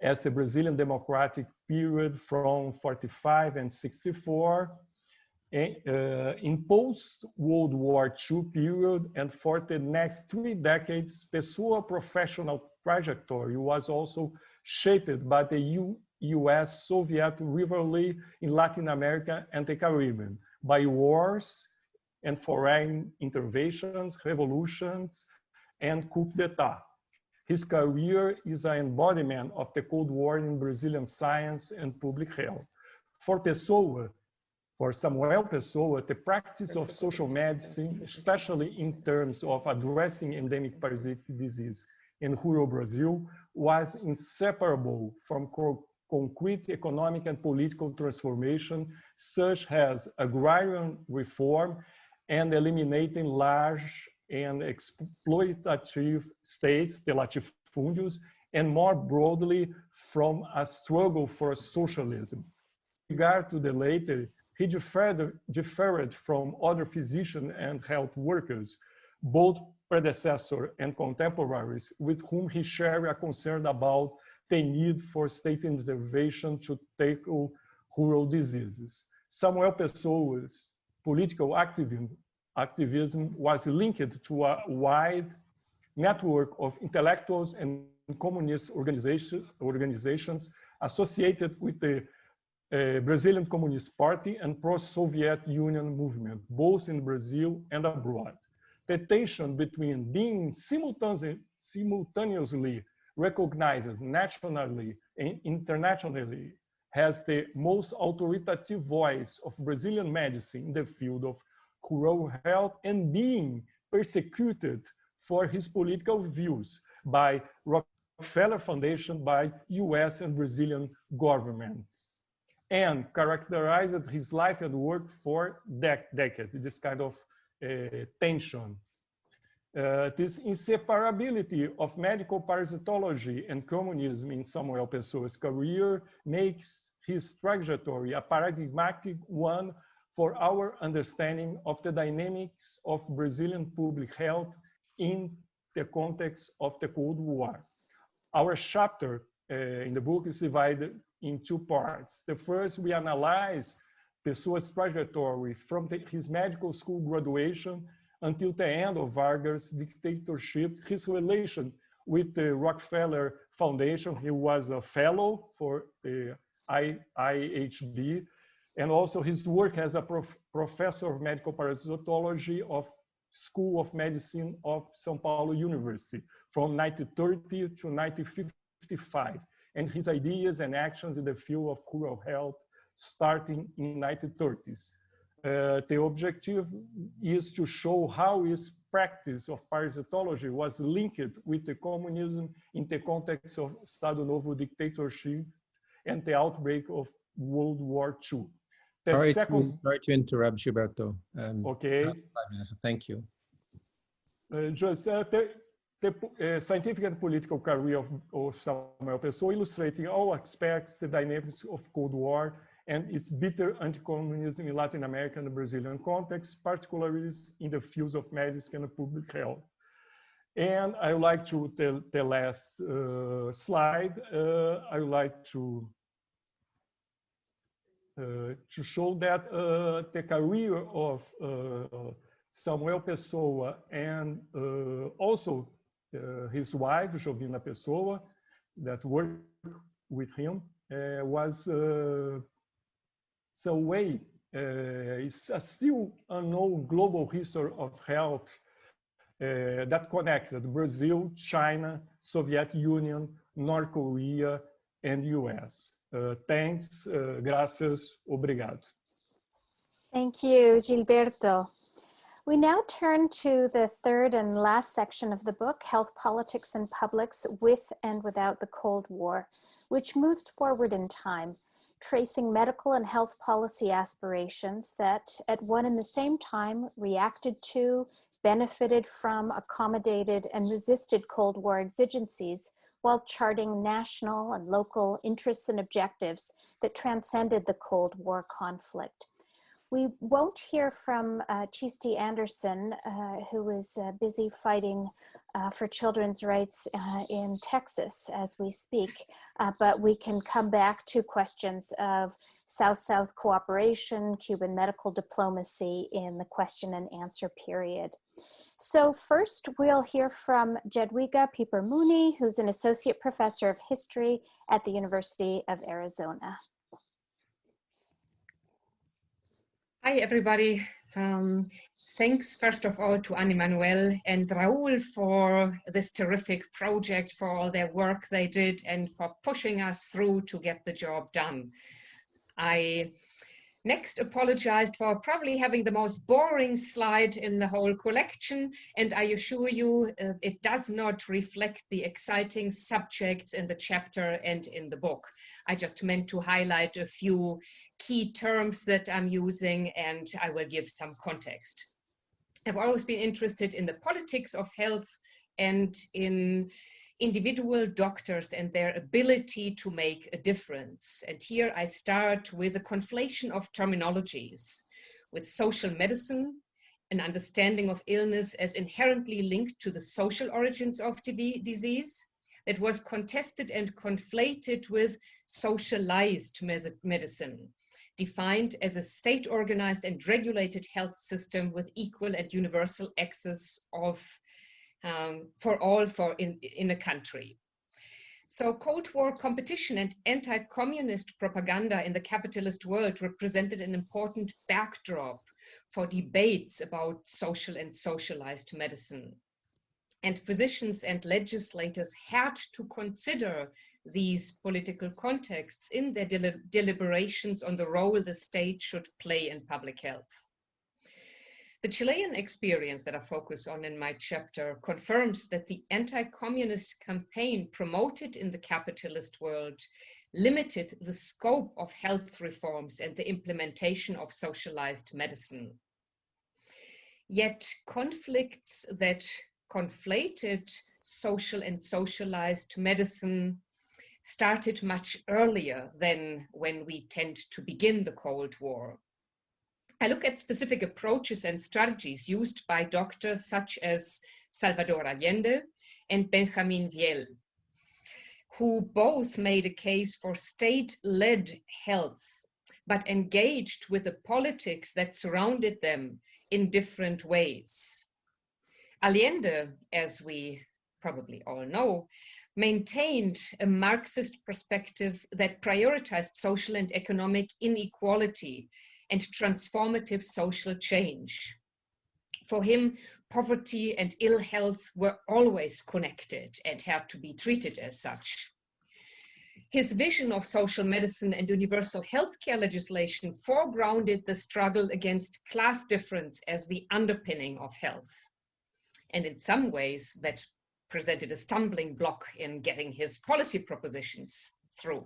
Speaker 8: as the Brazilian democratic period from 45 and 64, in post-World War II period, and for the next 3 decades, Pessoa's professional trajectory was also shaped by the US-Soviet rivalry in Latin America and the Caribbean, by wars and foreign interventions, revolutions, and coup d'etat. His career is an embodiment of the Cold War in Brazilian science and public health. For Samuel Pessoa, the practice of social medicine, especially in terms of addressing endemic parasitic disease in rural Brazil, was inseparable from concrete economic and political transformation, such as agrarian reform and eliminating large and exploitative states, the latifúndios, and more broadly from a struggle for socialism. In regard to the latter, he differed from other physicians and health workers, both predecessor and contemporaries, with whom he shared a concern about the need for state intervention to tackle rural diseases. Samuel Pessoa's political activism was linked to a wide network of intellectuals and communist organizations associated with the Brazilian Communist Party and pro-Soviet Union movement, both in Brazil and abroad. The tension between being simultaneously recognized nationally and internationally as the most authoritative voice of Brazilian medicine in the field of rural health and being persecuted for his political views by Rockefeller Foundation, by US and Brazilian governments, and characterized his life and work for decades, this kind of tension. This inseparability of medical parasitology and communism in Samuel Pessoa's career makes his trajectory a paradigmatic one for our understanding of the dynamics of Brazilian public health in the context of the Cold War. Our chapter in the book is divided in two parts. The first, we analyze Pessoa's trajectory from his medical school graduation until the end of Vargas' dictatorship, his relation with the Rockefeller Foundation. He was a fellow for the IHB, and also his work as a professor of medical parasitology of School of Medicine of São Paulo University from 1930 to 1955, and his ideas and actions in the field of rural health starting in 1930s. The objective is to show how his practice of parasitology was linked with the communism in the context of Estado Novo dictatorship and the outbreak of World War II.
Speaker 4: Sorry to interrupt, Gilberto.
Speaker 8: Okay.
Speaker 4: 5 minutes, thank you.
Speaker 8: Just the scientific and political career of Samuel Pessoa, illustrating all aspects, the dynamics of Cold War and its bitter anti-communism in Latin America and the Brazilian context, particularly in the fields of medicine and public health. And I would like to, the last slide, I would like to show that the career of Samuel Pessoa and also his wife, Jovina Pessoa, that worked with him, was some way, it's a still unknown global history of health that connected Brazil, China, Soviet Union, North Korea, and US. Thanks, gracias, obrigado.
Speaker 2: Thank you, Gilberto. We now turn to the third and last section of the book, Health, Politics, and Publics with and Without the Cold War, which moves forward in time, tracing medical and health policy aspirations that at one and the same time reacted to, benefited from, accommodated, and resisted Cold War exigencies while charting national and local interests and objectives that transcended the Cold War conflict. We won't hear from Chisti Anderson, who is busy fighting for children's rights in Texas as we speak, but we can come back to questions of South-South cooperation, Cuban medical diplomacy in the question and answer period. So first, we'll hear from Jadwiga Pieper, who's an associate professor of history at the University of Arizona.
Speaker 9: Hi, everybody. Thanks, first of all, to Anne-Emanuelle and Raúl for this terrific project, for all their work they did, and for pushing us through to get the job done. I next apologized for probably having the most boring slide in the whole collection, and I assure you it does not reflect the exciting subjects in the chapter and in the book. I just meant to highlight a few key terms that I'm using, and I will give some context. I've always been interested in the politics of health and in individual doctors and their ability to make a difference. And here I start with a conflation of terminologies, with social medicine, an understanding of illness as inherently linked to the social origins of disease, that was contested and conflated with socialized medicine, defined as a state-organized and regulated health system with equal and universal access for all in a country. So Cold War competition and anti-communist propaganda in the capitalist world represented an important backdrop for debates about social and socialized medicine. And physicians and legislators had to consider these political contexts in their deliberations on the role the state should play in public health. The Chilean experience that I focus on in my chapter confirms that the anti-communist campaign promoted in the capitalist world limited the scope of health reforms and the implementation of socialized medicine. Yet conflicts that conflated social and socialized medicine started much earlier than when we tend to begin the Cold War. I look at specific approaches and strategies used by doctors such as Salvador Allende and Benjamin Viel, who both made a case for state-led health, but engaged with the politics that surrounded them in different ways. Allende, as we probably all know, maintained a Marxist perspective that prioritized social and economic inequality and transformative social change. For him, poverty and ill health were always connected and had to be treated as such. His vision of social medicine and universal healthcare legislation foregrounded the struggle against class difference as the underpinning of health. And in some ways, that presented a stumbling block in getting his policy propositions through.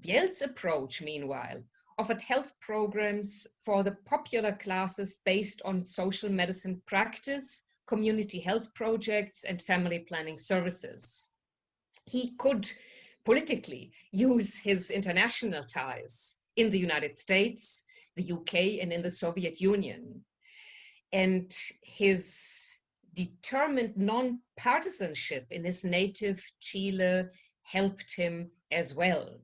Speaker 9: Viel's approach, meanwhile, offered health programs for the popular classes based on social medicine practice, community health projects, and family planning services. He could politically use his international ties in the United States, the UK, and in the Soviet Union. And his determined non-partisanship in his native Chile helped him as well.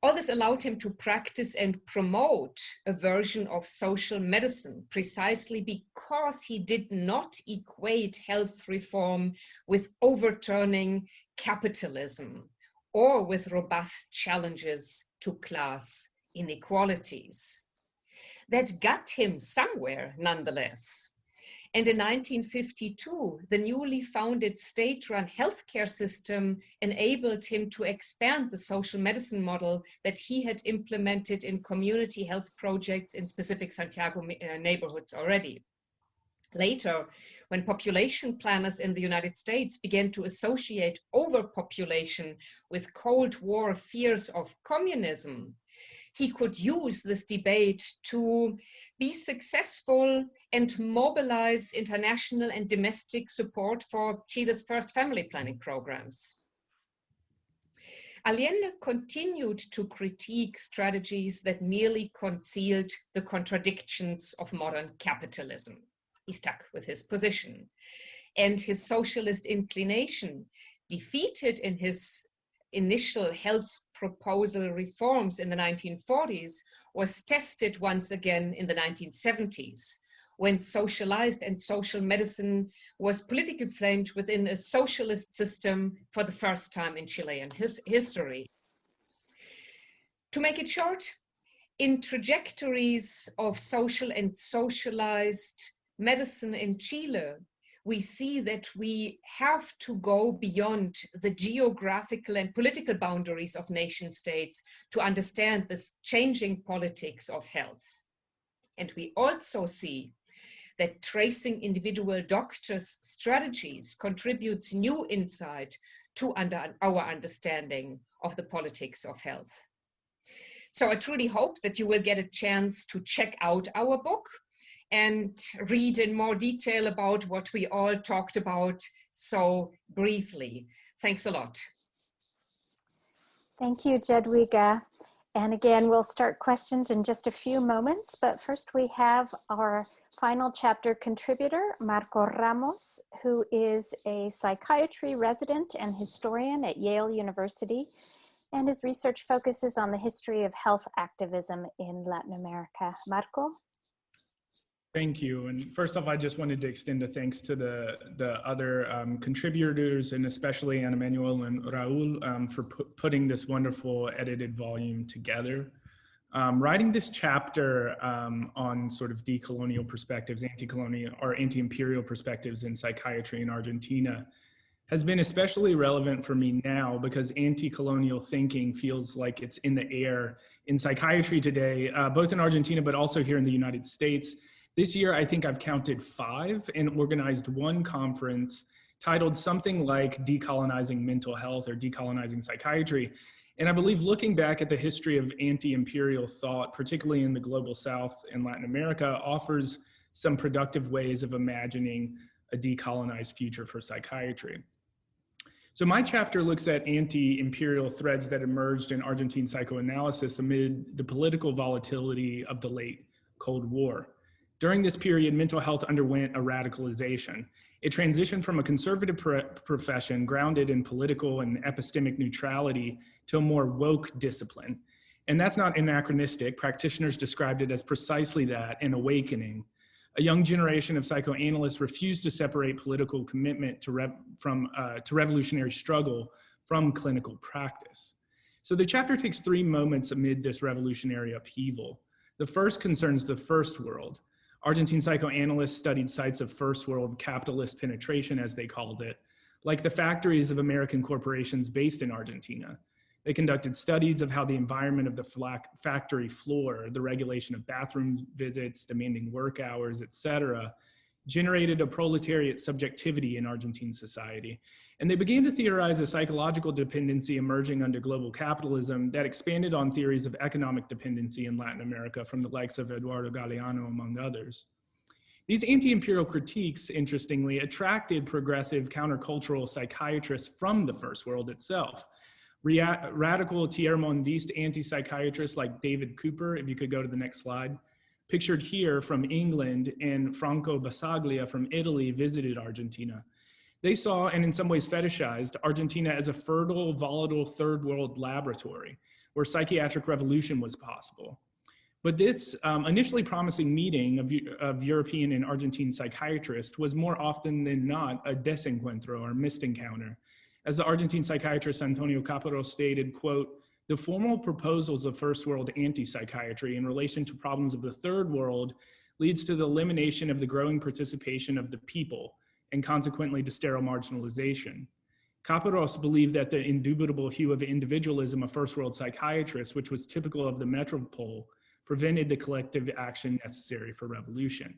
Speaker 9: All this allowed him to practice and promote a version of social medicine precisely because he did not equate health reform with overturning capitalism or with robust challenges to class inequalities. That got him somewhere nonetheless. And in 1952, the newly founded state-run healthcare system enabled him to expand the social medicine model that he had implemented in community health projects in specific Santiago neighborhoods already. Later, when population planners in the United States began to associate overpopulation with Cold War fears of communism, he could use this debate to be successful and mobilize international and domestic support for Chile's first family planning programs. Allende continued to critique strategies that merely concealed the contradictions of modern capitalism. He stuck with his position, and his socialist inclination, defeated in his initial health proposal reforms in the 1940s, was tested once again in the 1970s, when socialized and social medicine was politically framed within a socialist system for the first time in Chilean history. To make it short, in trajectories of social and socialized medicine in Chile, we see that we have to go beyond the geographical and political boundaries of nation states to understand this changing politics of health. And we also see that tracing individual doctors' strategies contributes new insight to our understanding of the politics of health. So I truly hope that you will get a chance to check out our book and read in more detail about what we all talked about so briefly. Thanks a lot.
Speaker 2: Thank you, Jadwiga. And again, we'll start questions in just a few moments, but first we have our final chapter contributor, Marco Ramos, who is a psychiatry resident and historian at Yale University, and his research focuses on the history of health activism in Latin America. Marco?
Speaker 10: Thank you. And first off, I just wanted to extend a thanks to the other contributors, and especially Anne-Emanuelle and Raúl for putting this wonderful edited volume together. Writing this chapter on sort of decolonial perspectives, anti-colonial or anti-imperial perspectives in psychiatry in Argentina has been especially relevant for me now because anti-colonial thinking feels like it's in the air in psychiatry today, both in Argentina, but also here in the United States. This year, I think I've counted 5 and organized one conference titled something like Decolonizing Mental Health or Decolonizing Psychiatry. And I believe looking back at the history of anti-imperial thought, particularly in the global South and Latin America, offers some productive ways of imagining a decolonized future for psychiatry. So my chapter looks at anti-imperial threads that emerged in Argentine psychoanalysis amid the political volatility of the late Cold War. During this period, mental health underwent a radicalization. It transitioned from a conservative profession grounded in political and epistemic neutrality to a more woke discipline. And that's not anachronistic. Practitioners described it as precisely that, an awakening. A young generation of psychoanalysts refused to separate political commitment to revolutionary struggle from clinical practice. So the chapter takes 3 moments amid this revolutionary upheaval. The first concerns the First World. Argentine psychoanalysts studied sites of first world capitalist penetration, as they called it, like the factories of American corporations based in Argentina. They conducted studies of how the environment of the factory floor, the regulation of bathroom visits, demanding work hours, etc., generated a proletariat subjectivity in Argentine society. And they began to theorize a psychological dependency emerging under global capitalism that expanded on theories of economic dependency in Latin America from the likes of Eduardo Galeano, among others. These anti-imperial critiques, interestingly, attracted progressive countercultural psychiatrists from the First World itself. Radical tiermondist anti-psychiatrists like David Cooper, if you could go to the next slide, pictured here from England, and Franco Basaglia from Italy visited Argentina. They saw, and in some ways fetishized, Argentina as a fertile, volatile third world laboratory where psychiatric revolution was possible. But this initially promising meeting of European and Argentine psychiatrists was more often than not a desencuentro or missed encounter. As the Argentine psychiatrist Antonio Caparo stated, quote, "The formal proposals of first world anti-psychiatry in relation to problems of the third world leads to the elimination of the growing participation of the people and consequently to sterile marginalization. Caparos believed that the indubitable hue of individualism of first world psychiatrists, which was typical of the metropole, prevented the collective action necessary for revolution."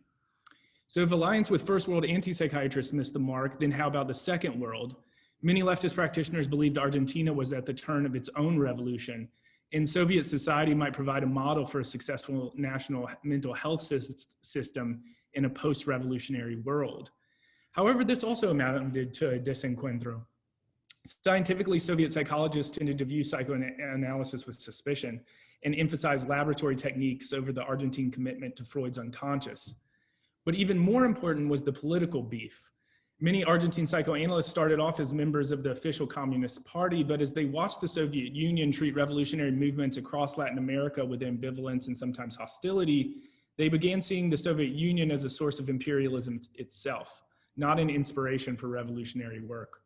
Speaker 10: So if alliance with first world anti-psychiatrists missed the mark, then how about the second world? Many leftist practitioners believed Argentina was at the turn of its own revolution, and Soviet society might provide a model for a successful national mental health system in a post-revolutionary world. However, this also amounted to a desencuentro. Scientifically, Soviet psychologists tended to view psychoanalysis with suspicion and emphasize laboratory techniques over the Argentine commitment to Freud's unconscious. But even more important was the political beef. Many Argentine psychoanalysts started off as members of the official Communist Party, but as they watched the Soviet Union treat revolutionary movements across Latin America with ambivalence and sometimes hostility, they began seeing the Soviet Union as a source of imperialism itself, not an inspiration for revolutionary work.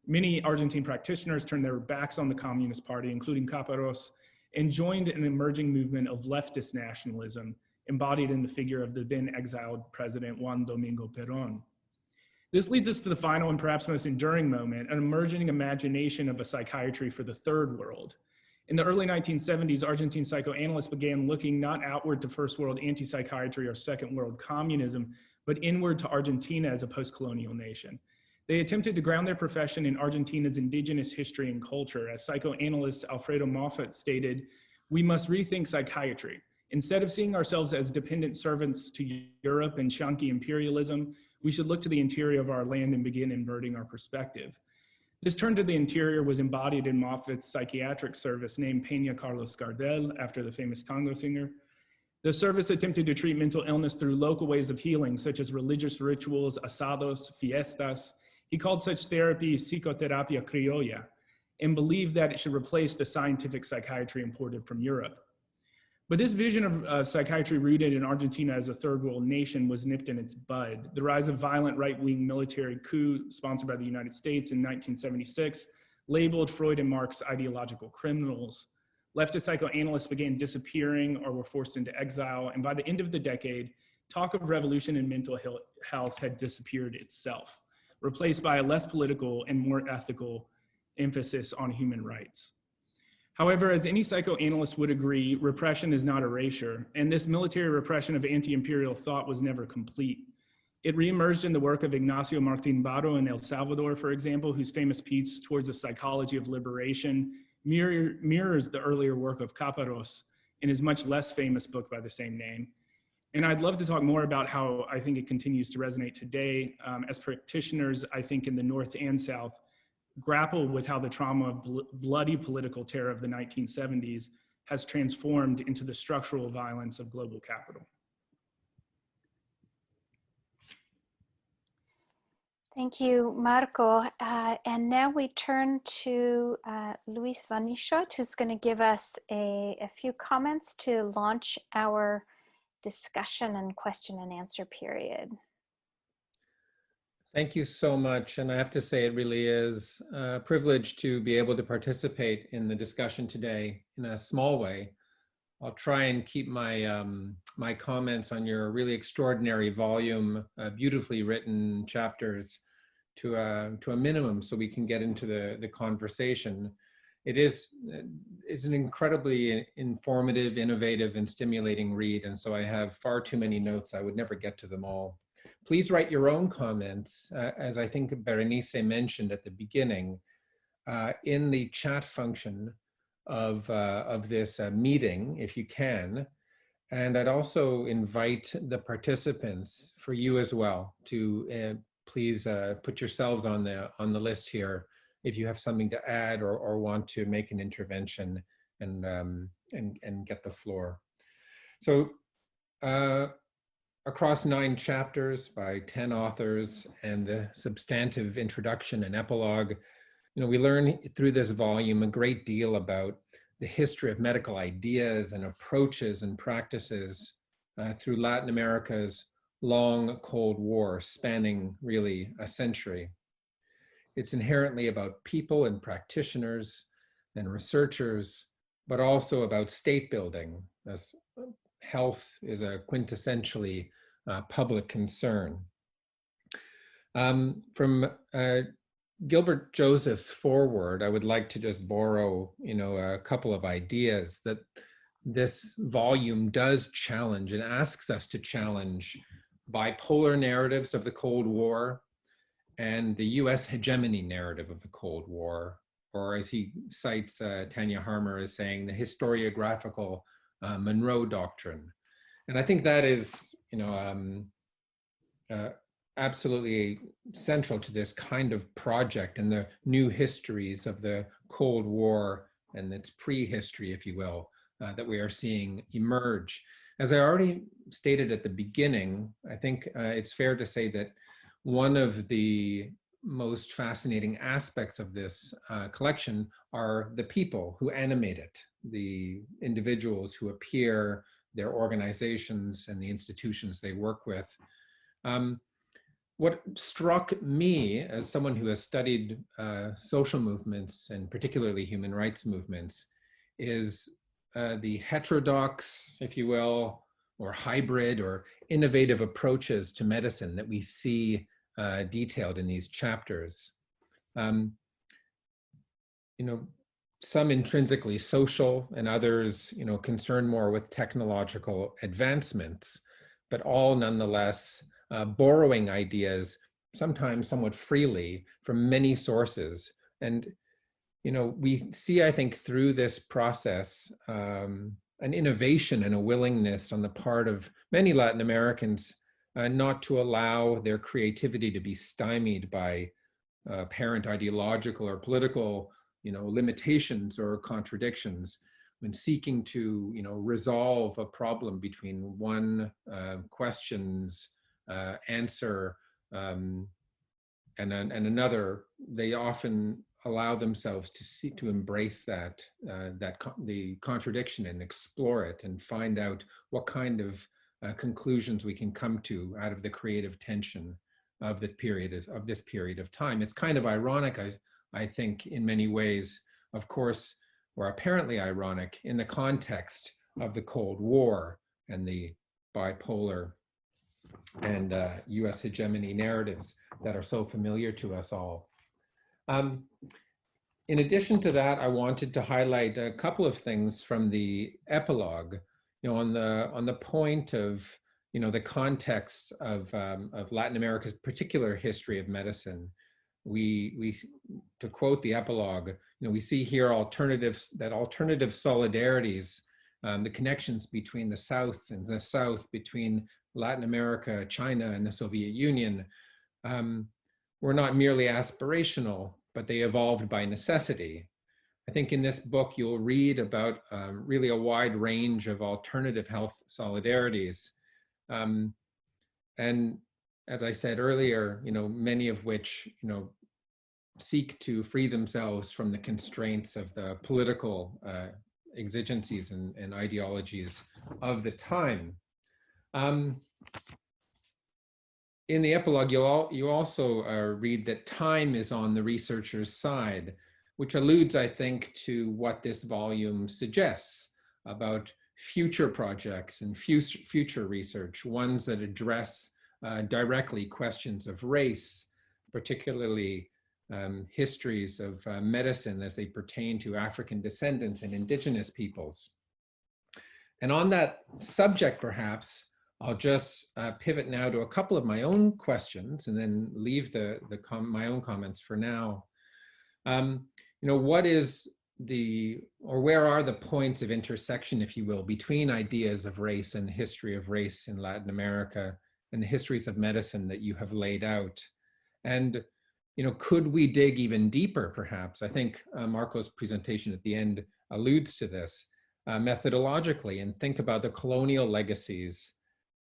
Speaker 10: Many Argentine practitioners turned their backs on the Communist Party, including Caparos, and joined an emerging movement of leftist nationalism, embodied in the figure of the then exiled president Juan Domingo Perón. This leads us to the final and perhaps most enduring moment, an emerging imagination of a psychiatry for the third world. In the early 1970s, Argentine psychoanalysts began looking not outward to first world anti-psychiatry or second world communism, but inward to Argentina as a post-colonial nation. They attempted to ground their profession in Argentina's indigenous history and culture. As psychoanalyst Alfredo Moffat stated, "We must rethink psychiatry. Instead of seeing ourselves as dependent servants to Europe and chunky imperialism, we should look to the interior of our land and begin inverting our perspective. This turn to the interior was embodied in Moffat's psychiatric service named Peña Carlos Gardel, after the famous tango singer. The service attempted to treat mental illness through local ways of healing, such as religious rituals, asados, fiestas. He called such therapy psicoterapia criolla, and believed that it should replace the scientific psychiatry imported from Europe. But this vision of psychiatry rooted in Argentina as a third world nation was nipped in its bud. The rise of violent right-wing military coup sponsored by the United States in 1976 labeled Freud and Marx ideological criminals. Leftist psychoanalysts began disappearing or were forced into exile, and by the end of the decade, talk of revolution in mental health had disappeared itself, replaced by a less political and more ethical emphasis on human rights. However, as any psychoanalyst would agree, repression is not erasure, and this military repression of anti-imperial thought was never complete. It reemerged in the work of Ignacio Martín Barro in El Salvador, for example, whose famous piece Towards the Psychology of Liberation mirrors the earlier work of Caparrós in his much less famous book by the same name. And I'd love to talk more about how I think it continues to resonate today as practitioners, I think, in the North and South, grapple with how the trauma of bloody political terror of the 1970s has transformed into the structural violence of global capital.
Speaker 2: Thank you, Marco. And now we turn to Luis van Isschot, who's going to give us a few comments to launch our discussion and question and answer period.
Speaker 4: Thank you so much. And I have to say, it really is a privilege to be able to participate in the discussion today in a small way. I'll try and keep my, my comments on your really extraordinary volume, beautifully written chapters to a minimum so we can get into the conversation. It is an incredibly informative, innovative, and stimulating read. And so I have far too many notes. I would never get to them all. Please write your own comments, as I think Berenice mentioned at the beginning, in the chat function of this meeting, if you can. And I'd also invite the participants, for you as well, to please put yourselves on the list here if you have something to add or want to make an intervention and get the floor. So across 9 chapters by 10 authors and the substantive introduction and epilogue, you know, we learn through this volume a great deal about the history of medical ideas and approaches and practices through Latin America's long Cold War, spanning really a century. It's inherently about people and practitioners and researchers, but also about state building, as health is a quintessentially public concern. From Gilbert Joseph's foreword, I would like to just borrow, you know, a couple of ideas that this volume does challenge and asks us to challenge bipolar narratives of the Cold War and the US hegemony narrative of the Cold War, or as he cites Tanya Harmer as saying, the historiographical Monroe Doctrine. And I think that is, you know, absolutely central to this kind of project and the new histories of the Cold War and its prehistory, if you will, that we are seeing emerge. As I already stated at the beginning, I think it's fair to say that one of the most fascinating aspects of this collection are the people who animate it, the individuals who appear, their organizations and the institutions they work with. What struck me as someone who has studied social movements and particularly human rights movements is the heterodox, if you will, or hybrid or innovative approaches to medicine that we see detailed in these chapters. You know, some intrinsically social and others, you know, concerned more with technological advancements, but all nonetheless borrowing ideas, sometimes somewhat freely, from many sources. And, you know, we see, I think, through this process, an innovation and a willingness on the part of many Latin Americans not to allow their creativity to be stymied by apparent ideological or political, limitations or contradictions when seeking to, resolve a problem between one question's answer and another. They often allow themselves to embrace the contradiction and explore it and find out what kind of conclusions we can come to out of the creative tension of this period of time. It's kind of ironic, I think, in many ways, of course, or apparently ironic in the context of the Cold War and the bipolar and US hegemony narratives that are so familiar to us all. In addition to that, I wanted to highlight a couple of things from the epilogue, on the point of, the context of Latin America's particular history of medicine. We to quote the epilogue, we see here alternative solidarities, the connections between the South and the South, between Latin America, China, and the Soviet Union, were not merely aspirational, but they evolved by necessity. I think in this book, you'll read about really a wide range of alternative health solidarities. And as I said earlier, many of which, seek to free themselves from the constraints of the political exigencies and ideologies of the time. In the epilogue, you also read that time is on the researcher's side, which alludes, I think, to what this volume suggests about future projects and future research, ones that address directly questions of race, particularly histories of medicine as they pertain to African descendants and indigenous peoples. And on that subject, perhaps, I'll just pivot now to a couple of my own questions and then leave my own comments for now. What is where are the points of intersection, if you will, between ideas of race and the history of race in Latin America and the histories of medicine that you have laid out? And, could we dig even deeper, perhaps? I think Marco's presentation at the end alludes to this methodologically, and think about the colonial legacies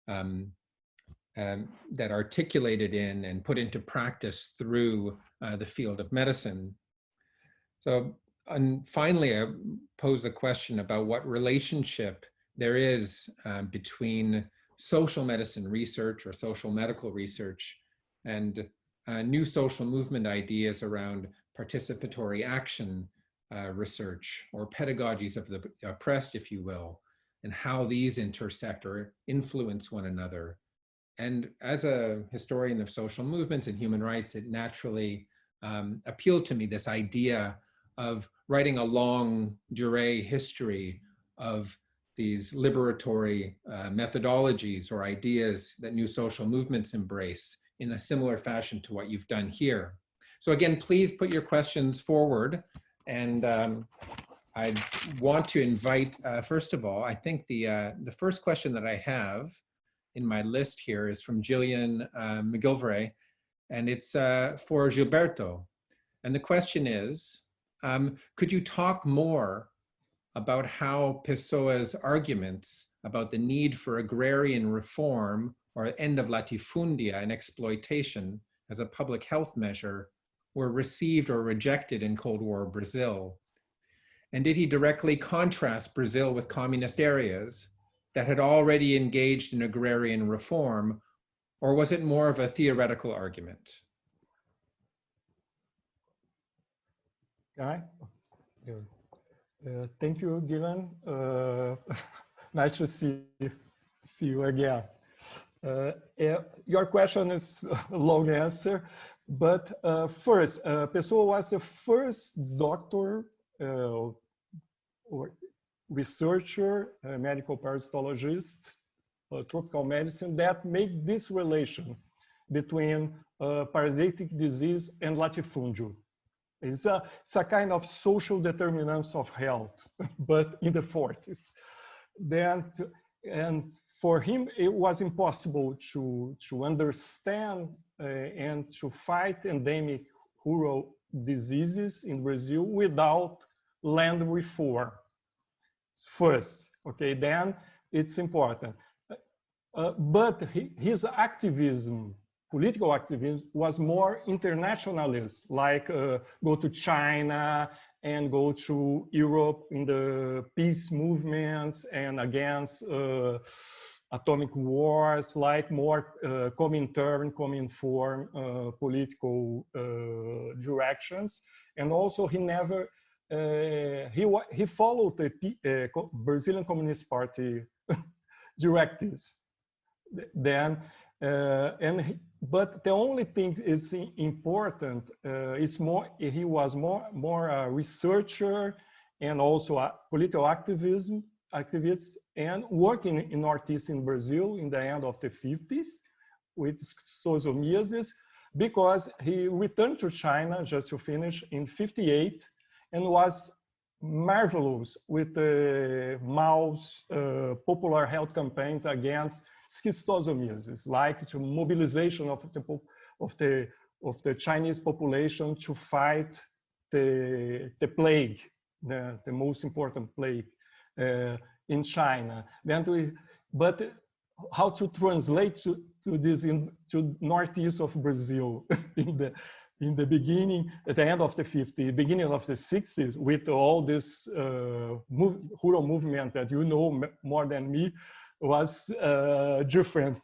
Speaker 4: that articulated in and put into practice through the field of medicine. So, and finally, I pose a question about what relationship there is between social medicine research or social medical research and new social movement ideas around participatory action research, or pedagogies of the oppressed, if you will, and how these intersect or influence one another. And as a historian of social movements and human rights, it naturally appealed to me, this idea of writing a longue durée history of these liberatory methodologies or ideas that new social movements embrace in a similar fashion to what you've done here. So again, please put your questions forward. And I want to invite, first of all, I think the first question that I have in my list here is from Jillian McGilvray, and it's for Gilberto. And the question is, could you talk more about how Pessoa's arguments about the need for agrarian reform or end of latifundia and exploitation as a public health measure were received or rejected in Cold War Brazil? And did he directly contrast Brazil with communist areas that had already engaged in agrarian reform, or was it more of a theoretical argument?
Speaker 8: Guy? Thank you, Gillian. Nice to see you again. Your question is a long answer, but first, Pessoa was the first doctor or researcher, medical parasitologist, tropical medicine that made this relation between parasitic disease and latifúndio. It's a kind of social determinants of health, but in the 40s. And for him, it was impossible to understand and to fight endemic rural diseases in Brazil without land reform. First, okay, then it's important. But his activism, political activism, was more internationalist, like go to China and go to Europe in the peace movements and against atomic wars, like more Comintern, Cominform political directions. And also he never, he followed the Brazilian Communist Party directives. Then, but the only thing is important is more, he was more a researcher and also a political activist and working in Northeast in Brazil in the end of the 50s with schistosomiasis, because he returned to China just to finish in 58 and was marvelous with the Mao's popular health campaigns against schistosomiasis, like to mobilization of the Chinese population to fight the plague, the most important plague in China. But how to translate to this to northeast of Brazil in the beginning, at the end of the 50s, beginning of the 60s, with all this rural movement that you know more than me, was different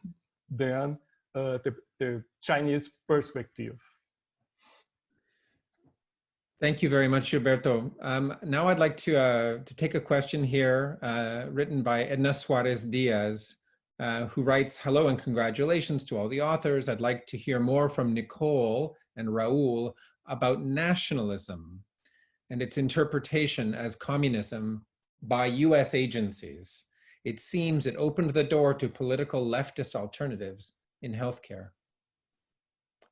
Speaker 8: than the Chinese perspective.
Speaker 4: Thank you very much, Gilberto. Now I'd like to take a question here written by Edna Suarez Diaz, who writes, hello and congratulations to all the authors. I'd like to hear more from Nicole and Raúl about nationalism and its interpretation as communism by US agencies. It seems it opened the door to political leftist alternatives in healthcare.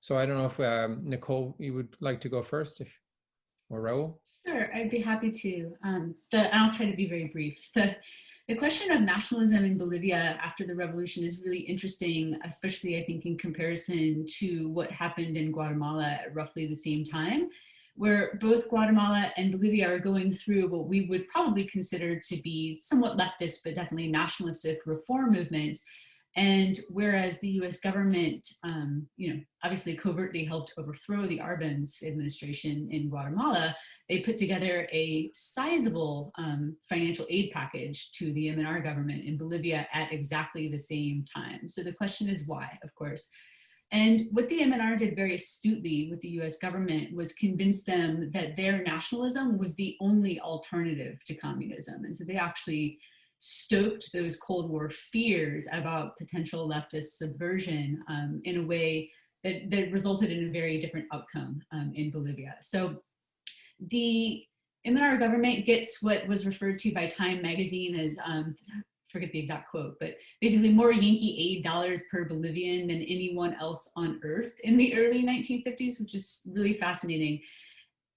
Speaker 4: So I don't know if Nicole, you would like to go first, or Raúl?
Speaker 5: Sure, I'd be happy to. I'll try to be very brief. The question of nationalism in Bolivia after the revolution is really interesting, especially I think in comparison to what happened in Guatemala at roughly the same time, where both Guatemala and Bolivia are going through what we would probably consider to be somewhat leftist, but definitely nationalistic reform movements. And whereas the US government, obviously covertly helped overthrow the Arbenz administration in Guatemala, they put together a sizable financial aid package to the MNR government in Bolivia at exactly the same time. So the question is why, of course. And what the MNR did very astutely with the US government was convince them that their nationalism was the only alternative to communism. And so they actually stoked those Cold War fears about potential leftist subversion in a way that resulted in a very different outcome in Bolivia. So the MNR government gets what was referred to by Time magazine as, forget the exact quote, but basically more Yankee aid dollars per Bolivian than anyone else on earth in the early 1950s, which is really fascinating.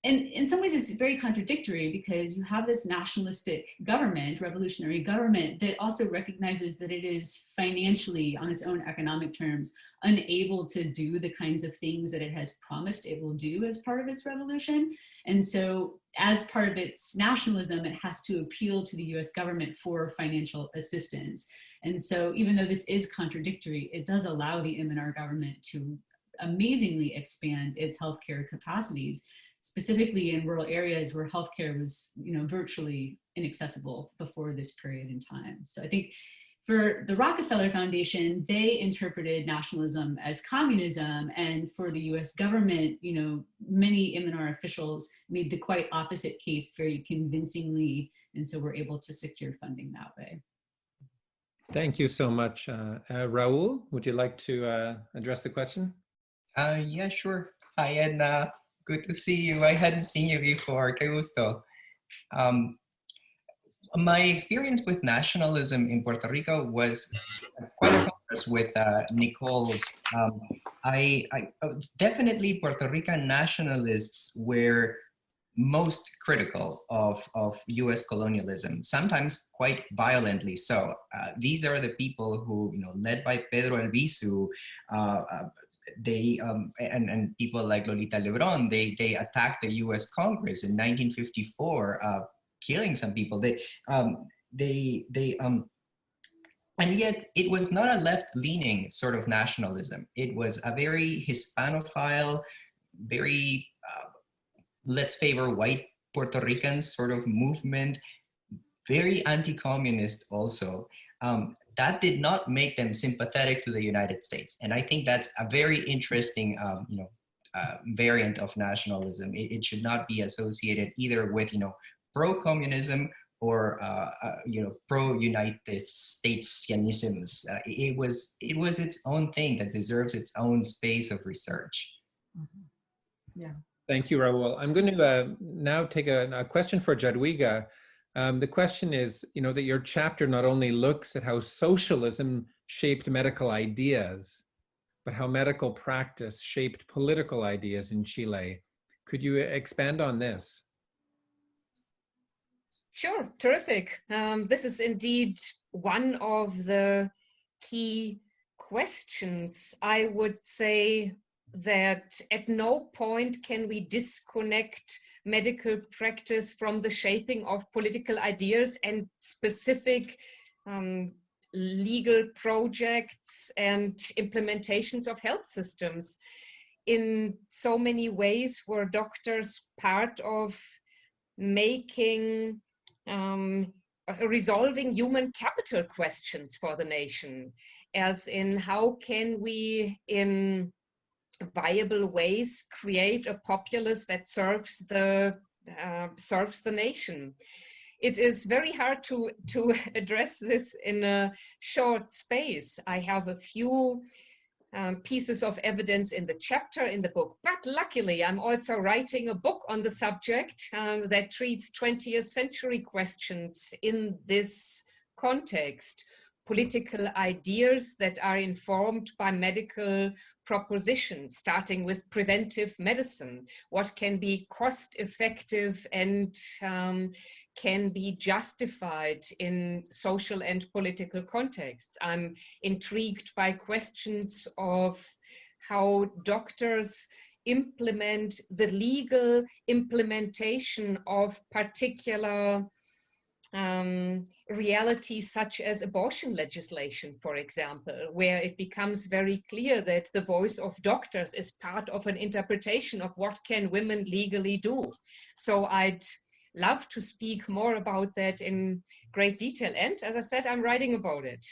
Speaker 5: And in some ways it's very contradictory because you have this nationalistic government, revolutionary government, that also recognizes that it is financially, on its own economic terms, unable to do the kinds of things that it has promised it will do as part of its revolution. And so as part of its nationalism, it has to appeal to the US government for financial assistance. And so even though this is contradictory, it does allow the MNR government to amazingly expand its healthcare capacities, specifically in rural areas where healthcare was, virtually inaccessible before this period in time. So I think for the Rockefeller Foundation, they interpreted nationalism as communism, and for the US government, many MNR officials made the quite opposite case very convincingly, and so we're able to secure funding that way.
Speaker 4: Thank you so much. Raúl, would you like to address the question?
Speaker 7: Yeah, sure. Hi, Edna. Good to see you. I hadn't seen you before. Que gusto. My experience with nationalism in Puerto Rico was quite a contrast with Nicole's. I definitely Puerto Rican nationalists were most critical of US colonialism, sometimes quite violently so. These are the people who, led by Pedro Albizu, and people like Lolita Lebron, they attacked the US Congress in 1954, killing some people. And yet it was not a left-leaning sort of nationalism. It was a very Hispanophile, very let's favor white Puerto Ricans sort of movement, very anti-communist also. That did not make them sympathetic to the United States. And I think that's a very interesting variant of nationalism. It should not be associated either with, pro-communism or pro-United States-ianisms. It was its own thing that deserves its own space of research.
Speaker 6: Mm-hmm. Yeah.
Speaker 4: Thank you, Raúl. I'm going to now take a question for Jadwiga. The question is, that your chapter not only looks at how socialism shaped medical ideas, but how medical practice shaped political ideas in Chile. Could you expand on this?
Speaker 9: Sure, terrific. This is indeed one of the key questions. I would say that at no point can we disconnect medical practice from the shaping of political ideas and specific legal projects and implementations of health systems. In so many ways were doctors part of making resolving human capital questions for the nation, as in how can we in viable ways create a populace that serves the nation. It is very hard to address this in a short space. I have a few pieces of evidence in the chapter in the book, but luckily I'm also writing a book on the subject that treats 20th century questions in this context, political ideas that are informed by medical propositions, starting with preventive medicine, what can be cost effective and can be justified in social and political contexts. I'm intrigued by questions of how doctors implement the legal implementation of particular realities such as abortion legislation, for example, where it becomes very clear that the voice of doctors is part of an interpretation of what can women legally do. So I'd love to speak more about that in great detail. And as I said, I'm writing about it.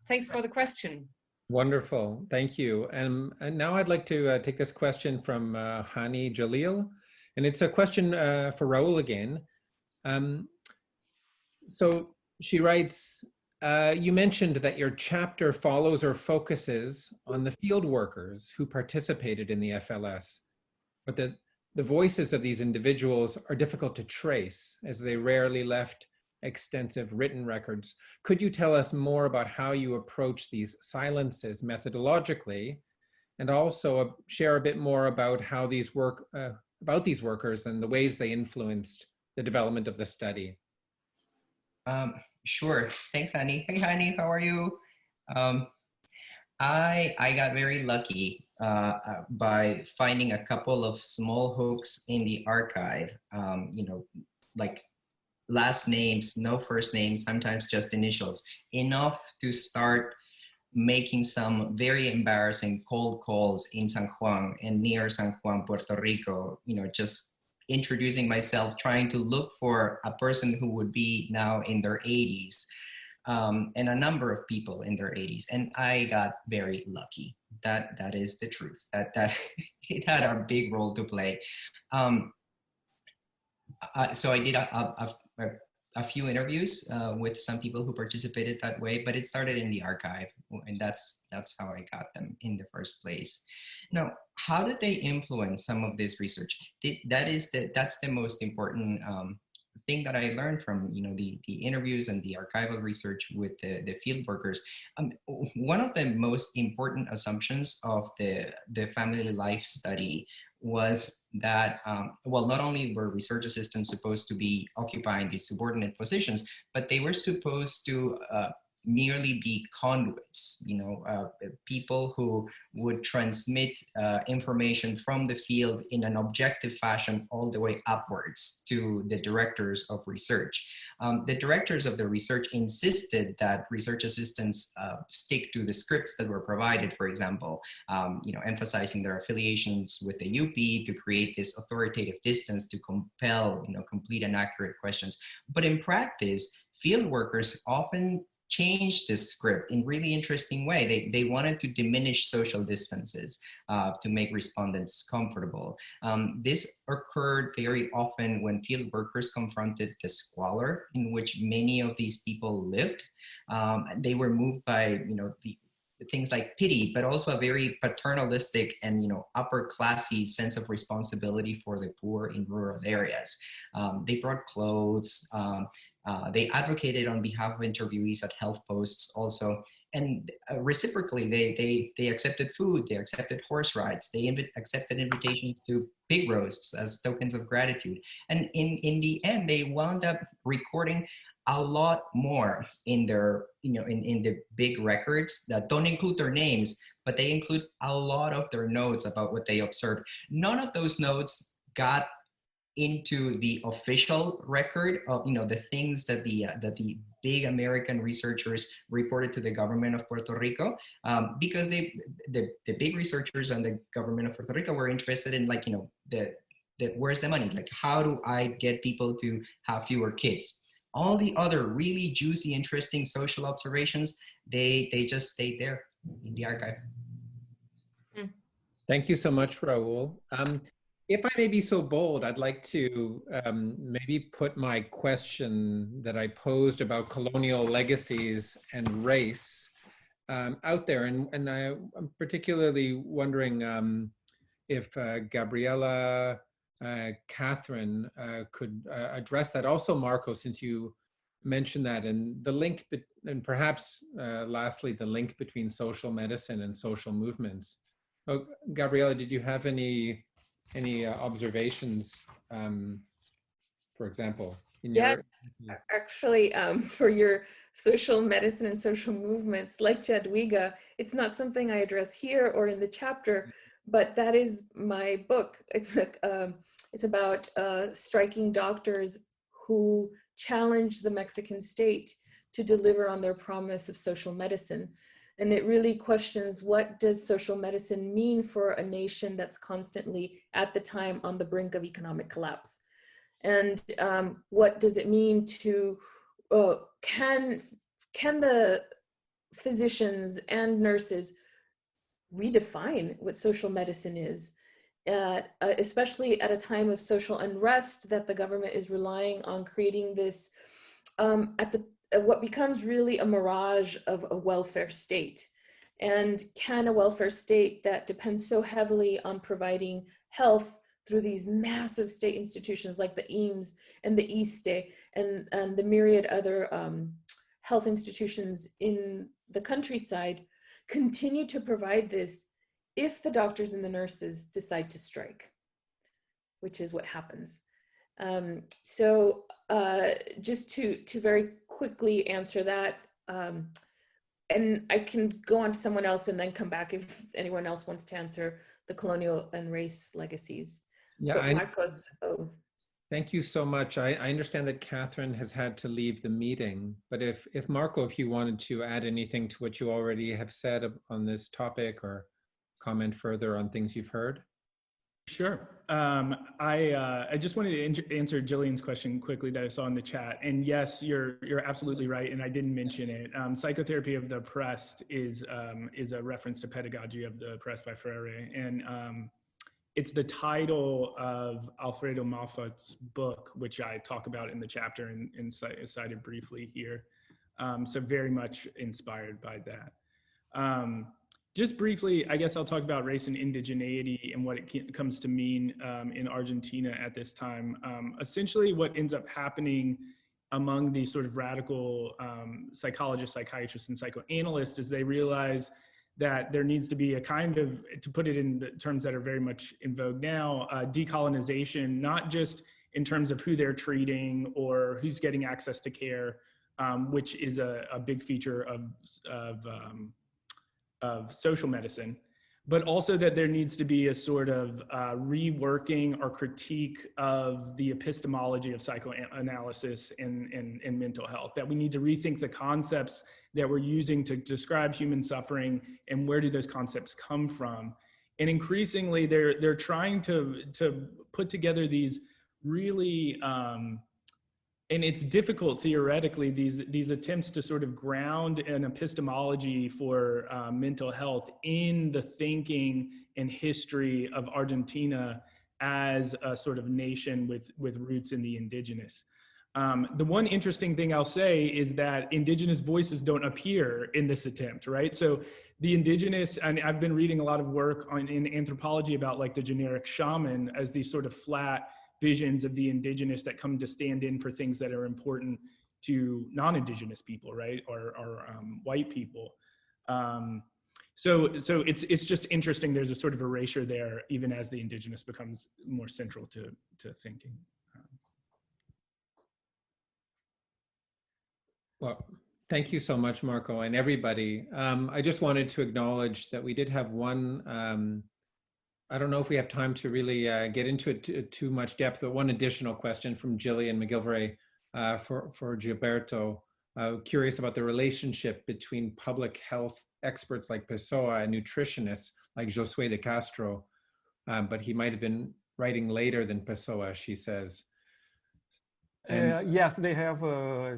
Speaker 9: Thanks for the question.
Speaker 4: Wonderful, thank you. And now I'd like to take this question from Hani Jalil. And it's a question for Raúl again. So she writes, you mentioned that your chapter follows or focuses on the field workers who participated in the FLS, but that the voices of these individuals are difficult to trace as they rarely left extensive written records. Could you tell us more about how you approach these silences methodologically, and also share a bit more about how these workers and the ways they influenced the development of the study?
Speaker 7: Sure. Thanks, Hani. Hey, Hani, how are you? I got very lucky by finding a couple of small hooks in the archive, like last names, no first names, sometimes just initials, enough to start making some very embarrassing cold calls in San Juan and near San Juan, Puerto Rico, just introducing myself, trying to look for a person who would be now in their 80s, and a number of people in their 80s. And I got very lucky. That is the truth. That it had a big role to play. So I did a few interviews with some people who participated that way, but it started in the archive, and that's how I got them in the first place. Now, how did they influence some of this research? That's the most important thing that I learned from the interviews and the archival research with the field workers. One of the most important assumptions of the family life study was that, well, not only were research assistants supposed to be occupying these subordinate positions, but they were supposed to merely be conduits, people who would transmit information from the field in an objective fashion all the way upwards to the directors of research. The directors of the research insisted that research assistants stick to the scripts that were provided, for example, emphasizing their affiliations with the UP to create this authoritative distance to compel, complete and accurate questions. But in practice, field workers often changed this script in really interesting way. They wanted to diminish social distances to make respondents comfortable. This occurred very often when field workers confronted the squalor in which many of these people lived. They were moved by, things like pity, but also a very paternalistic and upper classy sense of responsibility for the poor in rural areas. They brought clothes. They advocated on behalf of interviewees at health posts also, and reciprocally, they accepted food, they accepted horse rides, they accepted invitations to pig roasts as tokens of gratitude. And in the end, they wound up recording a lot more in their, in the big records that don't include their names, but they include a lot of their notes about what they observed. None of those notes got into the official record of the things that the big American researchers reported to the government of Puerto Rico, because the big researchers and the government of Puerto Rico were interested in where's the money, like how do I get people to have fewer kids. All the other really juicy, interesting social observations, they just stayed there in the archive.
Speaker 4: Thank you so much, Raúl. If I may be so bold, I'd like to maybe put my question that I posed about colonial legacies and race out there. And I'm particularly wondering if Gabriela, Katherine could address that. Also, Marco, since you mentioned that, and the link, and perhaps lastly, the link between social medicine and social movements. Oh, Gabriela, did you have any observations, for example?
Speaker 6: Yes, actually, for your social medicine and social movements, like Jadwiga, it's not something I address here or in the chapter, but that is my book. It's about striking doctors who challenge the Mexican state to deliver on their promise of social medicine. And it really questions, what does social medicine mean for a nation that's constantly at the time on the brink of economic collapse? And what does it mean to, can the physicians and nurses redefine what social medicine is, especially at a time of social unrest that the government is relying on creating this, what becomes really a mirage of a welfare state. And can a welfare state that depends so heavily on providing health through these massive state institutions like the IMSS and the ISTE and the myriad other health institutions in the countryside continue to provide this if the doctors and the nurses decide to strike, which is what happens. So just to very quickly answer that, and I can go on to someone else and then come back if anyone else wants to answer the colonial and race legacies.
Speaker 4: Yeah,
Speaker 6: Marcos,
Speaker 4: thank you so much. I understand that Katherine has had to leave the meeting, but if Marco, if you wanted to add anything to what you already have said on this topic or comment further on things you've heard.
Speaker 10: Sure. I just wanted to answer Jillian's question quickly that I saw in the chat. And yes, you're absolutely right, and I didn't mention it. Psychotherapy of the Oppressed is a reference to Pedagogy of the Oppressed by Freire, and it's the title of Alfredo Malfat's book, which I talk about in the chapter and cited briefly here. So very much inspired by that. Just briefly, I guess I'll talk about race and indigeneity and what it comes to mean in Argentina at this time. Essentially, what ends up happening among these sort of radical psychologists, psychiatrists, and psychoanalysts is they realize that there needs to be a kind of, to put it in the terms that are very much in vogue now, decolonization, not just in terms of who they're treating or who's getting access to care, which is a big feature of social medicine, but also that there needs to be a sort of reworking or critique of the epistemology of psychoanalysis and mental health, that we need to rethink the concepts that we're using to describe human suffering and where do those concepts come from. And increasingly, they're trying to put together these really, and it's difficult theoretically, these attempts to sort of ground an epistemology for mental health in the thinking and history of Argentina as a sort of nation with roots in the indigenous. The one interesting thing I'll say is that indigenous voices don't appear in this attempt, right? So the indigenous, and I've been reading a lot of work in anthropology about like the generic shaman as these sort of flat visions of the indigenous that come to stand in for things that are important to non-indigenous people, right? Or white people. So it's just interesting. There's a sort of erasure there, even as the indigenous becomes more central to thinking.
Speaker 4: Well, thank you so much, Marco, and everybody. I just wanted to acknowledge that we did have one, I don't know if we have time to really get into it too much depth, but one additional question from Jillian McGilvray for Gilberto. Curious about the relationship between public health experts like Pessoa and nutritionists like Josué de Castro, but he might have been writing later than Pessoa, she says.
Speaker 8: Yes, they have,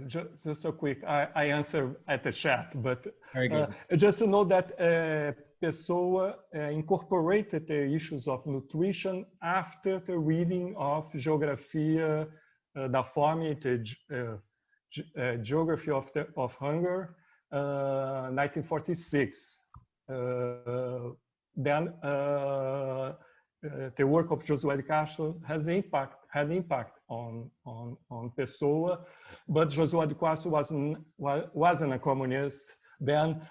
Speaker 8: just so quick, I answer at the chat, but
Speaker 4: very good.
Speaker 8: Just to know that Pessoa incorporated the issues of nutrition after the reading of Geografia da Fome, Geography of Hunger, 1946. Then the work of Josué de Castro had impact on Pessoa, but Josué de Castro wasn't a communist. Then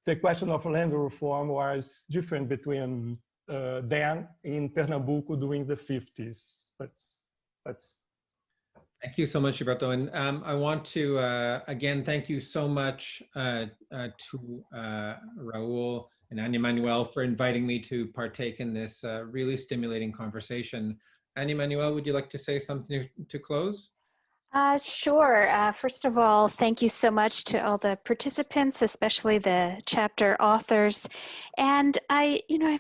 Speaker 8: the question of land reform was different between then in Pernambuco during the 50s. That's
Speaker 4: Thank you so much, Gilberto. And I want to, again, thank you so much to Raúl and Anne-Emanuelle for inviting me to partake in this really stimulating conversation. Anne-Emanuelle, would you like to say something to close?
Speaker 2: Sure. First of all, thank you so much to all the participants, especially the chapter authors. And I'm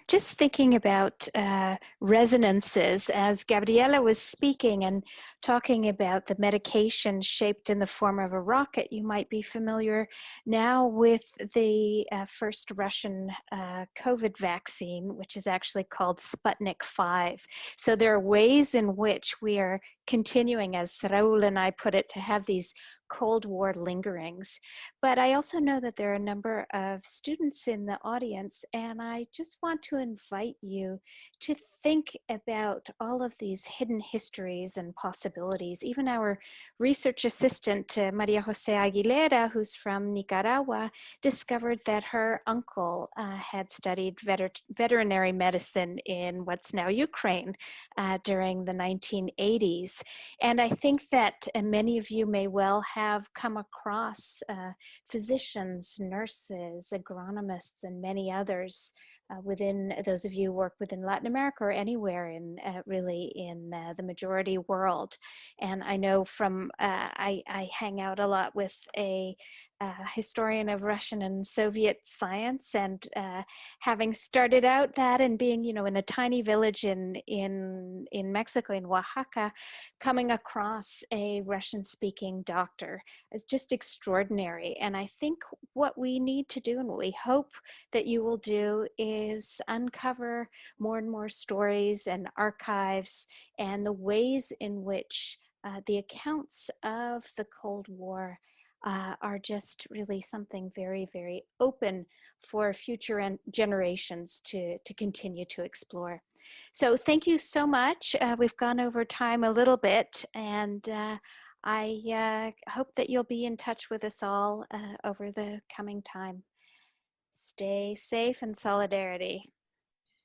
Speaker 2: just thinking about resonances as Gabriela was speaking and talking about the medication shaped in the form of a rocket. You might be familiar now with the first Russian COVID vaccine, which is actually called Sputnik 5. So there are ways in which we are continuing, as Raúl and I put it, to have these Cold War lingerings. But I also know that there are a number of students in the audience, and I just want to invite you to think about all of these hidden histories and possibilities. Even our research assistant, Maria Jose Aguilera, who's from Nicaragua, discovered that her uncle had studied veterinary medicine in what's now Ukraine during the 1980s. And I think that many of you may well have come across physicians, nurses, agronomists, and many others within, those of you who work within Latin America or anywhere in really in the majority world. And I know from, I hang out a lot with a historian of Russian and Soviet science, and having started out that and being, in a tiny village in Mexico, in Oaxaca, coming across a Russian-speaking doctor is just extraordinary. And I think what we need to do, and what we hope that you will do, is uncover more and more stories and archives and the ways in which the accounts of the Cold War are just really something very, very open for future generations to continue to explore. So thank you so much. We've gone over time a little bit, and I hope that you'll be in touch with us all over the coming time. Stay safe in solidarity.